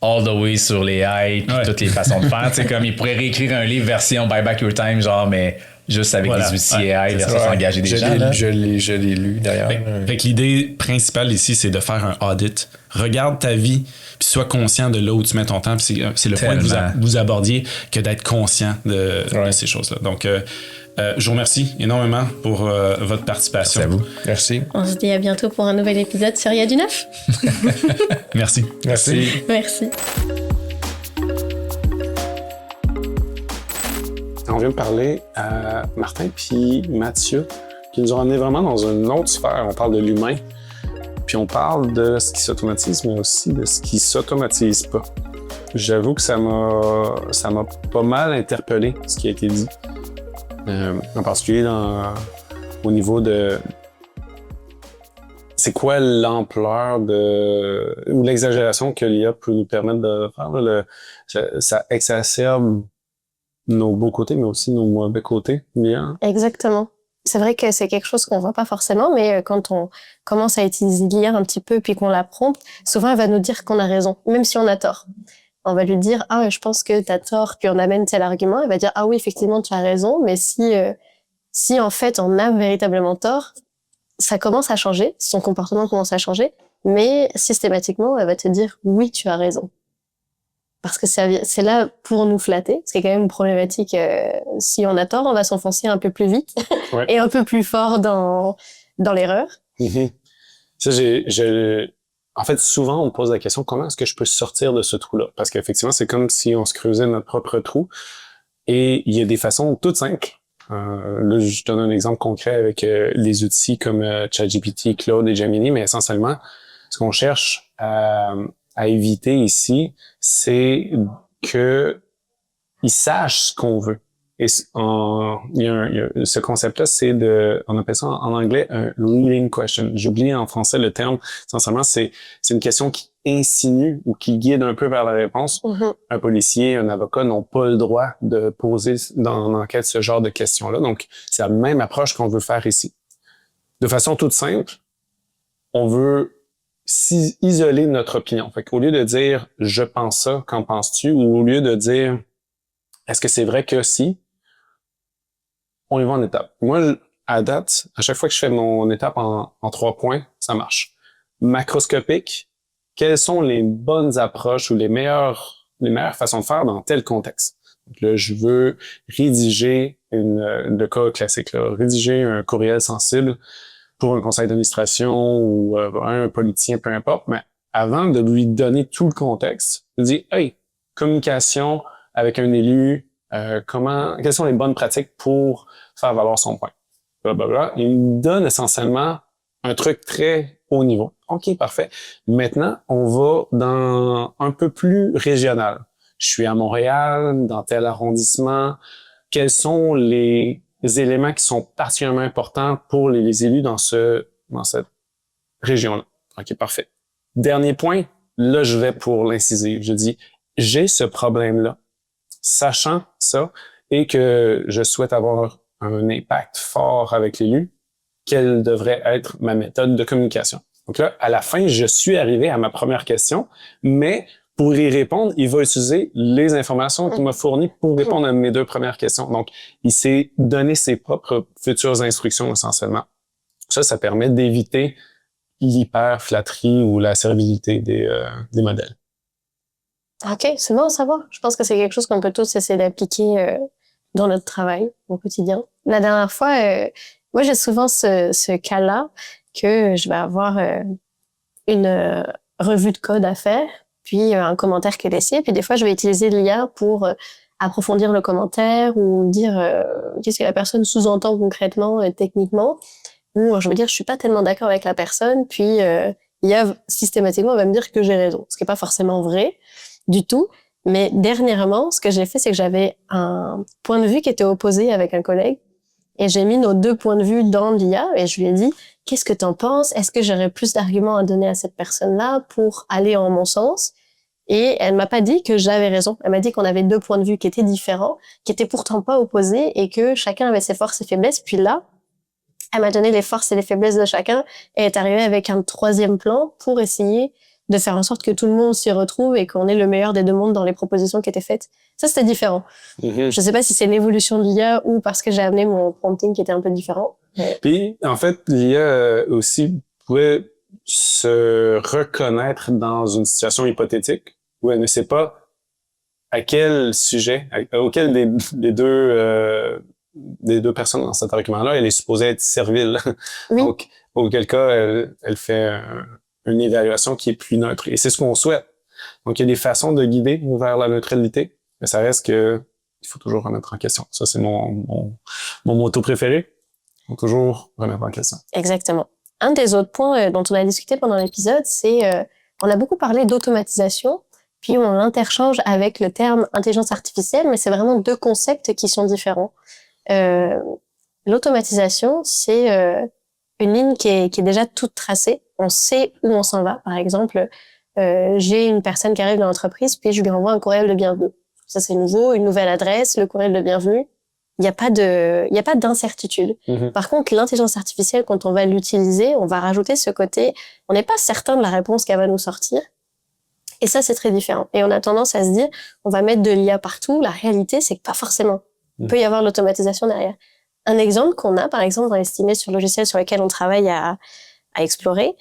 all the way sur les AI, puis toutes les façons de faire. C'est comme il pourrait réécrire un livre version Buy Back Your Time, genre, mais juste avec des outils AI versus engager des gens. Je l'ai lu, d'ailleurs. Fait que l'idée principale ici, c'est de faire un audit. Regarde ta vie, puis sois conscient de là où tu mets ton temps. Puis c'est le point que vous abordiez, que d'être conscient de ces choses-là. Donc, je vous remercie énormément pour votre participation. Merci à vous. Merci. On se dit à bientôt pour un nouvel épisode sur Il y a du neuf. Merci. Merci. Merci. On vient de parler à Martin puis Mathieu qui nous ont amené vraiment dans une autre sphère. On parle de l'humain, puis on parle de ce qui s'automatise, mais aussi de ce qui s'automatise pas. J'avoue que ça m'a pas mal interpellé, ce qui a été dit. En particulier au niveau de c'est quoi l'ampleur ou l'exagération que l'IA peut nous permettre de faire. Ça exacerbe nos beaux côtés, mais aussi nos mauvais côtés. Bien. Exactement. C'est vrai que c'est quelque chose qu'on voit pas forcément, mais quand on commence à utiliser l'IA un petit peu puis qu'on la prompte, souvent elle va nous dire qu'on a raison, même si on a tort. On va lui dire « Ah, je pense que t'as tort », puis on amène tel argument. Elle va dire « Ah oui, effectivement, tu as raison, mais si en fait on a véritablement tort, ça commence à changer, son comportement commence à changer, mais systématiquement, elle va te dire « Oui, tu as raison ». Parce que c'est là pour nous flatter, ce qui est quand même une problématique. Si on a tort, on va s'enfoncer un peu plus vite et un peu plus fort dans l'erreur. Mm-hmm. Ça, en fait, souvent, on me pose la question, comment est-ce que je peux sortir de ce trou-là? Parce qu'effectivement, c'est comme si on se creusait notre propre trou. Et il y a des façons toutes simples. Là, je donne un exemple concret avec les outils comme ChatGPT, Claude et Gemini, mais essentiellement, ce qu'on cherche à éviter ici, c'est que ils sachent ce qu'on veut. Et il y a ce concept-là, on appelle ça en anglais un leading question. J'oublie en français le terme. Essentiellement, c'est une question qui insinue ou qui guide un peu vers la réponse. Mm-hmm. Un policier, un avocat n'ont pas le droit de poser dans l'enquête ce genre de questions-là. Donc, c'est la même approche qu'on veut faire ici. De façon toute simple, on veut isoler notre opinion. Fait qu'au lieu de dire « je pense ça, qu'en penses-tu » ou au lieu de dire « est-ce que c'est vrai que si », on y va en étapes. Moi, à date, à chaque fois que je fais mon étape en 3 points, ça marche. Macroscopique, quelles sont les bonnes approches ou les meilleures façons de faire dans tel contexte? Donc là, je veux rédiger le cas classique, là, rédiger un courriel sensible pour un conseil d'administration ou un politicien, peu importe, mais avant de lui donner tout le contexte, je dis « Hey, communication avec un élu, quelles sont les bonnes pratiques pour faire valoir son point? » Blablabla. Il me donne essentiellement un truc très haut niveau. OK, parfait. Maintenant, on va dans un peu plus régional. Je suis à Montréal, dans tel arrondissement. Quels sont les éléments qui sont particulièrement importants pour les élus dans cette région-là? OK, parfait. Dernier point, là, je vais pour l'incisive. Je dis, j'ai ce problème-là, sachant ça, et que je souhaite avoir un impact fort avec l'élu, quelle devrait être ma méthode de communication? Donc là, à la fin, je suis arrivé à ma première question, mais pour y répondre, il va utiliser les informations qu'il m'a fournies pour répondre à mes deux premières questions. Donc, il s'est donné ses propres futures instructions essentiellement. Ça permet d'éviter l'hyper-flatterie ou la servilité des modèles. OK, c'est bon à savoir. Je pense que c'est quelque chose qu'on peut tous essayer d'appliquer dans notre travail au quotidien. La dernière fois, moi, j'ai souvent ce cas-là que je vais avoir une revue de code à faire, puis un commentaire qui est laissé, puis des fois, je vais utiliser l'IA pour approfondir le commentaire ou dire qu'est-ce que la personne sous-entend concrètement, techniquement, ou je vais dire je suis pas tellement d'accord avec la personne, puis l'IA systématiquement va me dire que j'ai raison, ce qui est pas forcément vrai du tout. Mais dernièrement, ce que j'ai fait, c'est que j'avais un point de vue qui était opposé avec un collègue, et j'ai mis nos deux points de vue dans l'IA, et je lui ai dit qu'est-ce que t'en penses? Est-ce que j'aurais plus d'arguments à donner à cette personne-là pour aller en mon sens? Et elle m'a pas dit que j'avais raison. Elle m'a dit qu'on avait deux points de vue qui étaient différents, qui étaient pourtant pas opposés, et que chacun avait ses forces et faiblesses. Puis là, elle m'a donné les forces et les faiblesses de chacun, et est arrivée avec un troisième plan pour essayer de faire en sorte que tout le monde s'y retrouve et qu'on ait le meilleur des deux mondes dans les propositions qui étaient faites. Ça, c'était différent. Mm-hmm. Je sais pas si c'est l'évolution de l'IA ou parce que j'ai amené mon prompting qui était un peu différent. Puis, en fait, l'IA aussi pouvait se reconnaître dans une situation hypothétique où elle ne sait pas à quel sujet, auquel des deux personnes dans cet argument-là, elle est supposée être servile. Oui. Donc, auquel cas, elle fait une évaluation qui est plus neutre. Et c'est ce qu'on souhaite. Donc, il y a des façons de guider vers la neutralité, mais ça reste que il faut toujours remettre en question. Ça, c'est mon motto préféré. Il faut toujours remettre en question. Exactement. Un des autres points dont on a discuté pendant l'épisode, c'est on a beaucoup parlé d'automatisation, puis on l'interchange avec le terme intelligence artificielle, mais c'est vraiment deux concepts qui sont différents. L'automatisation, c'est une ligne qui est déjà toute tracée. On sait où on s'en va. Par exemple, j'ai une personne qui arrive dans l'entreprise, puis je lui envoie un courriel de bienvenue. Ça, c'est nouveau, une nouvelle adresse, le courriel de bienvenue. Il n'y a pas d'incertitude. Mm-hmm. Par contre, l'intelligence artificielle, quand on va l'utiliser, on va rajouter ce côté, on n'est pas certain de la réponse qu'elle va nous sortir. Et ça, c'est très différent. Et on a tendance à se dire, on va mettre de l'IA partout. La réalité, c'est que pas forcément. Il peut y avoir l'automatisation derrière. Un exemple qu'on a, par exemple, dans les estimés sur logiciels sur lesquels on travaille à explorer,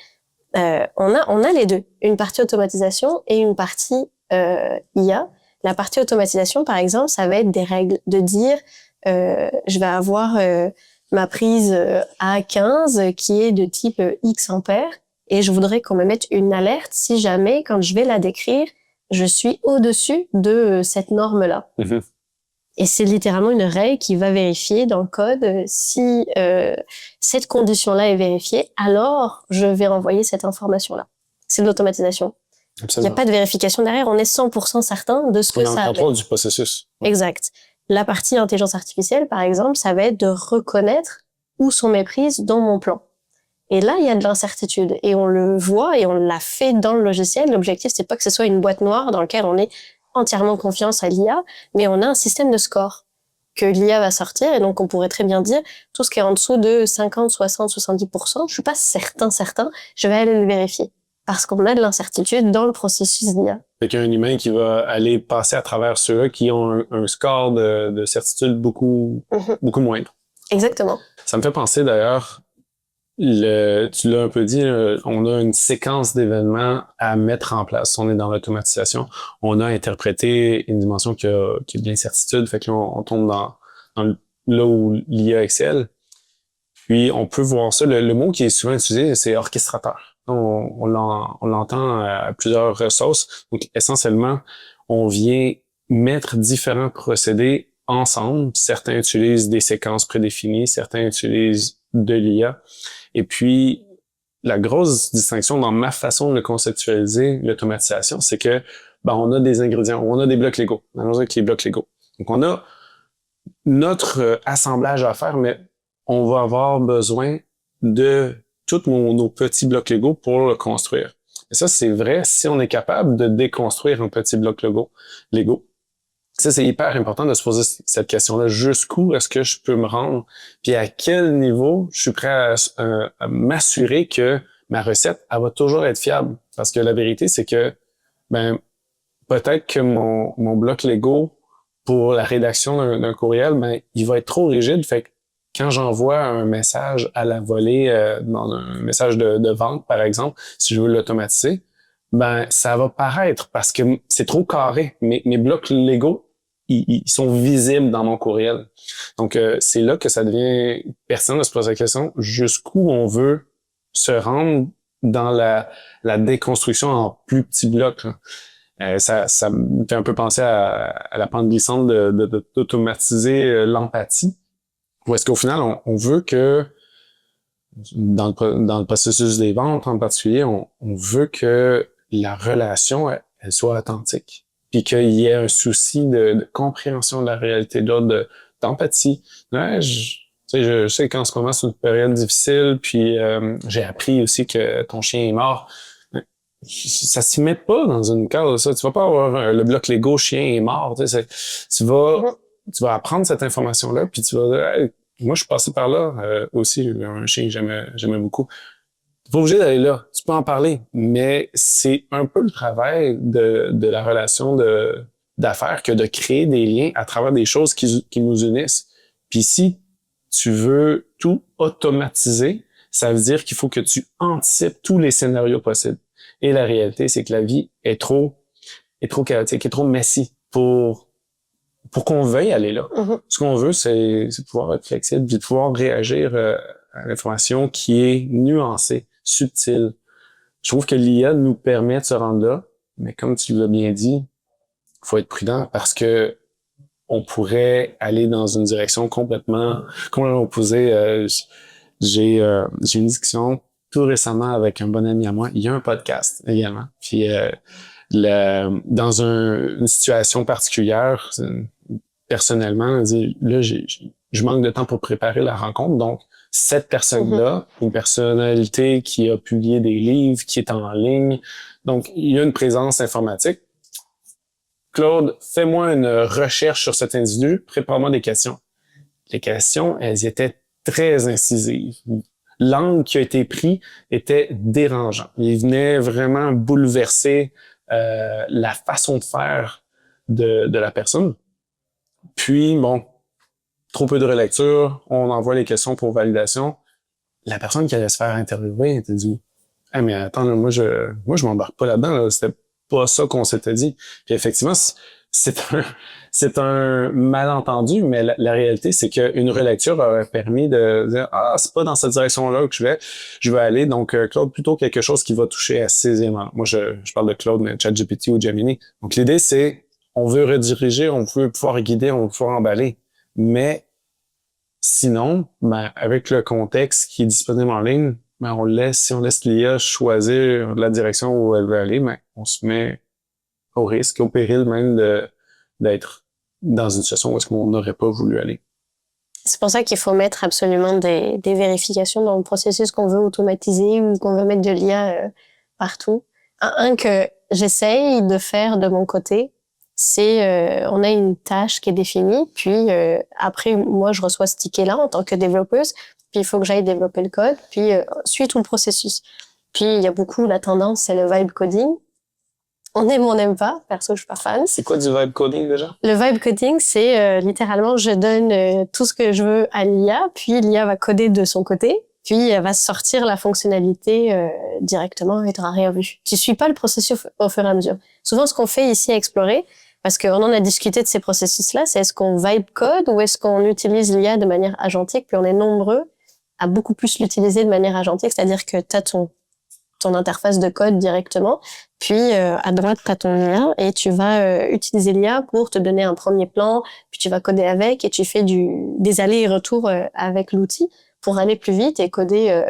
on a les deux. Une partie automatisation et une partie IA. La partie automatisation, par exemple, ça va être des règles de dire, je vais avoir ma prise A15 qui est de type X ampères et je voudrais qu'on me mette une alerte si jamais, quand je vais la décrire, je suis au-dessus de cette norme-là. Mm-hmm. Et c'est littéralement une règle qui va vérifier dans le code si cette condition-là est vérifiée, alors je vais envoyer cette information-là. C'est de l'automatisation. Il n'y a pas de vérification derrière, on est 100% certain de ce que ça a. On est en contrôle du processus. Exact. La partie intelligence artificielle, par exemple, ça va être de reconnaître où sont mes prises dans mon plan. Et là, il y a de l'incertitude. Et on le voit et on l'a fait dans le logiciel. L'objectif, c'est pas que ce soit une boîte noire dans laquelle on ait entièrement confiance à l'IA, mais on a un système de score que l'IA va sortir. Et donc, on pourrait très bien dire, tout ce qui est en dessous de 50, 60, 70%, je suis pas certain, je vais aller le vérifier. Parce qu'on a de l'incertitude dans le processus d'IA. Fait qu'il y a un humain qui va aller passer à travers ceux qui ont un score de certitude beaucoup moindre. Exactement. Ça me fait penser d'ailleurs, tu l'as un peu dit, on a une séquence d'événements à mettre en place. On est dans l'automatisation. On a interprété une dimension qui a de l'incertitude, fait que là, on tombe là où l'IA excelle. Puis, on peut voir ça. Le mot qui est souvent utilisé, c'est orchestrateur. On l'entend à plusieurs sauces. Donc, essentiellement, on vient mettre différents procédés ensemble. Certains utilisent des séquences prédéfinies, certains utilisent de l'IA. Et puis, la grosse distinction dans ma façon de conceptualiser l'automatisation, c'est que on a des ingrédients, on a des blocs Lego. Allons avec les blocs Lego. Donc, on a notre assemblage à faire, mais on va avoir besoin de tous nos petits blocs Lego pour le construire. Et ça, c'est vrai si on est capable de déconstruire un petit bloc Lego. Ça, c'est hyper important de se poser cette question-là. Jusqu'où est-ce que je peux me rendre? Puis à quel niveau je suis prêt à m'assurer que ma recette, elle va toujours être fiable? Parce que la vérité, c'est que peut-être que mon bloc Lego pour la rédaction d'un courriel, il va être trop rigide. Fait que quand j'envoie un message à la volée, dans un message de vente, par exemple, si je veux l'automatiser, ça va paraître parce que c'est trop carré. Mes blocs Lego, ils sont visibles dans mon courriel. Donc, c'est là que ça devient pertinent de se poser la question jusqu'où on veut se rendre dans la déconstruction en plus petits blocs. Ça me fait un peu penser à la pente glissante d'automatiser l'empathie. Ou est-ce qu'au final, on veut que, dans le processus des ventes en particulier, on veut que la relation, elle soit authentique. Puis qu'il y ait un souci de compréhension de la réalité de l'autre, d'empathie. Ouais, je sais qu'en ce moment, c'est une période difficile, puis j'ai appris aussi que ton chien est mort. Ça s'y met pas dans une case, ça. Tu vas pas avoir le bloc Lego chien est mort. Tu vas apprendre cette information-là, puis tu vas dire, hey, moi, je suis passé par là aussi. Un chien que j'aimais beaucoup. T'es pas obligé d'aller là. Tu peux en parler, mais c'est un peu le travail de la relation d'affaires que de créer des liens à travers des choses qui nous unissent. Puis si tu veux tout automatiser, ça veut dire qu'il faut que tu anticipes tous les scénarios possibles. Et la réalité, c'est que la vie est trop chaotique, est trop messy pour qu'on veuille aller là. Mm-hmm. Ce qu'on veut, c'est pouvoir être flexible, puis de pouvoir réagir à l'information qui est nuancée, subtile. Je trouve que l'IA nous permet de se rendre là, mais comme tu l'as bien dit, il faut être prudent parce que on pourrait aller dans une direction complètement opposée. J'ai une discussion tout récemment avec un bon ami à moi. Il y a un podcast également. Puis dans une situation particulière, personnellement, là, je manque de temps pour préparer la rencontre. Donc, cette personne-là, une personnalité qui a publié des livres, qui est en ligne, donc il y a une présence informatique. Claude, fais-moi une recherche sur cet individu, prépare-moi des questions. Les questions, elles étaient très incisives. L'angle qui a été pris était dérangeant. Il venait vraiment bouleverser la façon de faire de la personne. Puis, trop peu de relecture, on envoie les questions pour validation. La personne qui allait se faire interviewer était dit « Ah, mais attends, moi je m'embarque pas là-dedans, là. C'était pas ça qu'on s'était dit. » Puis effectivement, c'est un malentendu, mais la réalité, c'est qu'une relecture aurait permis de dire « Ah, c'est pas dans cette direction-là que je vais aller. » Donc, Claude, plutôt quelque chose qui va toucher à ces éléments. Moi, je parle de Claude, mais ChatGPT ou Gemini. Donc, l'idée, c'est on veut rediriger, on veut pouvoir guider, on veut pouvoir emballer. Mais sinon, avec le contexte qui est disponible en ligne, si on laisse l'IA choisir la direction où elle veut aller, on se met au risque, au péril même d'être dans une situation où est-ce qu'on n'aurait pas voulu aller. C'est pour ça qu'il faut mettre absolument des vérifications dans le processus qu'on veut automatiser ou qu'on veut mettre de l'IA partout. Un que j'essaye de faire de mon côté, c'est on a une tâche qui est définie, puis après moi je reçois ce ticket-là en tant que développeuse, puis il faut que j'aille développer le code, puis suivre tout le processus. Puis il y a beaucoup la tendance, c'est le vibe coding. On aime ou on n'aime pas, perso je suis pas fan. C'est quoi du vibe coding déjà? Le vibe coding, c'est littéralement je donne tout ce que je veux à l'IA, puis l'IA va coder de son côté, puis elle va sortir la fonctionnalité directement et tu n'auras rien vu. Tu suis pas le processus au fur et à mesure. Souvent, ce qu'on fait ici à Explorer, parce qu'on en a discuté de ces processus-là, c'est est-ce qu'on vibe code ou est-ce qu'on utilise l'IA de manière agentique, puis on est nombreux à beaucoup plus l'utiliser de manière agentique, c'est-à-dire que tu as ton interface de code directement, puis à droite, tu as ton IA et tu vas utiliser l'IA pour te donner un premier plan, puis tu vas coder avec et tu fais des allers et retours avec l'outil pour aller plus vite et coder.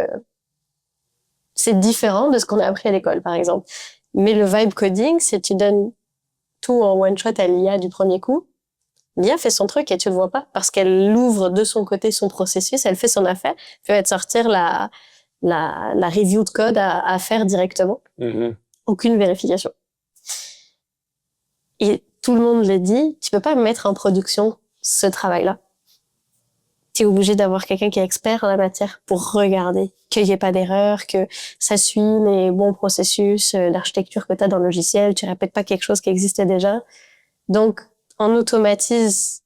C'est différent de ce qu'on a appris à l'école, par exemple. Mais le vibe coding, c'est tu donnes tout en one shot à l'IA du premier coup. L'IA fait son truc et tu le vois pas parce qu'elle ouvre de son côté son processus, elle fait son affaire, puis elle va te sortir la review de code à faire directement. Aucune vérification. Et tout le monde le dit, tu peux pas mettre en production ce travail-là. Tu es obligé d'avoir quelqu'un qui est expert en la matière pour regarder qu'il n'y ait pas d'erreur, que ça suit les bons processus d'architecture que tu as dans le logiciel, tu répètes pas quelque chose qui existait déjà. Donc, on automatise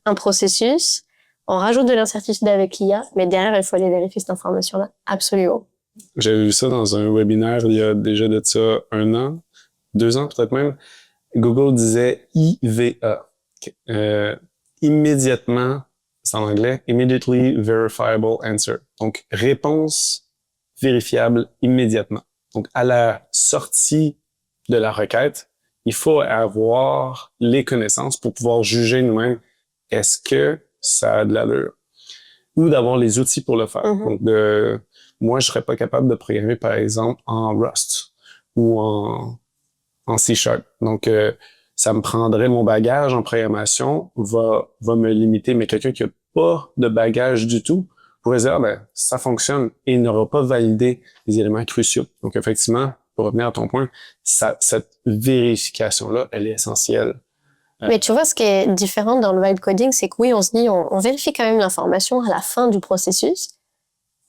un processus, on rajoute de l'incertitude avec l'IA, mais derrière, il faut aller vérifier cette information-là. Absolument. J'avais vu ça dans un webinaire il y a déjà de ça 1 an, 2 ans peut-être même. Google disait IVA. Immédiatement, c'est en anglais, Immediately Verifiable Answer. Donc, réponse vérifiable immédiatement. Donc, à la sortie de la requête, il faut avoir les connaissances pour pouvoir juger nous-mêmes est-ce que ça a de l'allure ou d'avoir les outils pour le faire. Donc, moi, je serais pas capable de programmer, par exemple, en Rust ou en C#. Donc, ça me prendrait mon bagage en programmation, va me limiter. Mais quelqu'un qui a pas de bagage du tout pourrait dire, ça fonctionne et il n'aura pas validé les éléments cruciaux. Donc, effectivement, pour revenir à ton point, cette vérification-là, elle est essentielle. Mais tu vois, ce qui est différent dans le vibe coding, c'est que oui, on se dit, on vérifie quand même l'information à la fin du processus.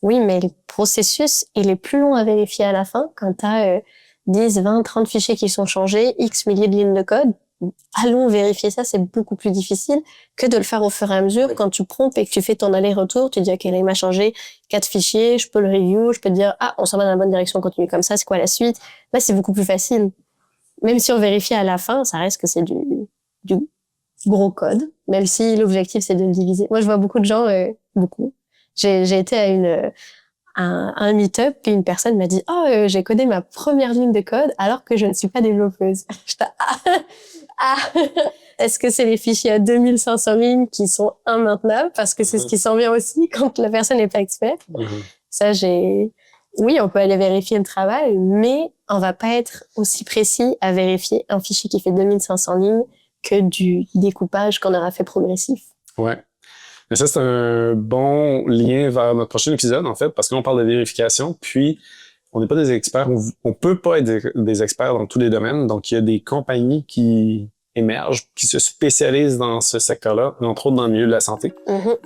Oui, mais le processus, il est plus long à vérifier à la fin quand tu as 10, 20, 30 fichiers qui sont changés, X milliers de lignes de code. Allons vérifier ça, c'est beaucoup plus difficile que de le faire au fur et à mesure. Quand tu promptes et que tu fais ton aller-retour, tu dis, OK, là, il m'a changé 4 fichiers, je peux le review, je peux te dire, on s'en va dans la bonne direction, on continue comme ça, c'est quoi la suite? Là, c'est beaucoup plus facile. Même si on vérifie à la fin, ça reste que c'est du gros code, même si l'objectif, c'est de le diviser. Moi, je vois beaucoup de gens, beaucoup. J'ai été à un meet-up, puis une personne m'a dit « j'ai codé ma première ligne de code alors que je ne suis pas développeuse. » J'étais Est-ce que c'est les fichiers à 2500 lignes qui sont immaintenables? Parce que c'est ce qui s'en vient aussi quand la personne n'est pas experte. Ça, oui, on peut aller vérifier le travail, mais on va pas être aussi précis à vérifier un fichier qui fait 2500 lignes que du découpage qu'on aura fait progressif. Ouais. Mais ça, c'est un bon lien vers notre prochain épisode, en fait, parce que là, on parle de vérification, puis on n'est pas des experts, on peut pas être des experts dans tous les domaines, donc il y a des compagnies qui émergent, qui se spécialisent dans ce secteur-là, entre autres dans le milieu de la santé.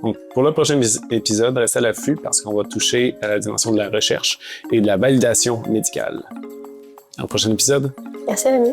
Donc, pour le prochain épisode, restez à l'affût parce qu'on va toucher à la dimension de la recherche et de la validation médicale. À au prochain épisode. Merci, Rémi.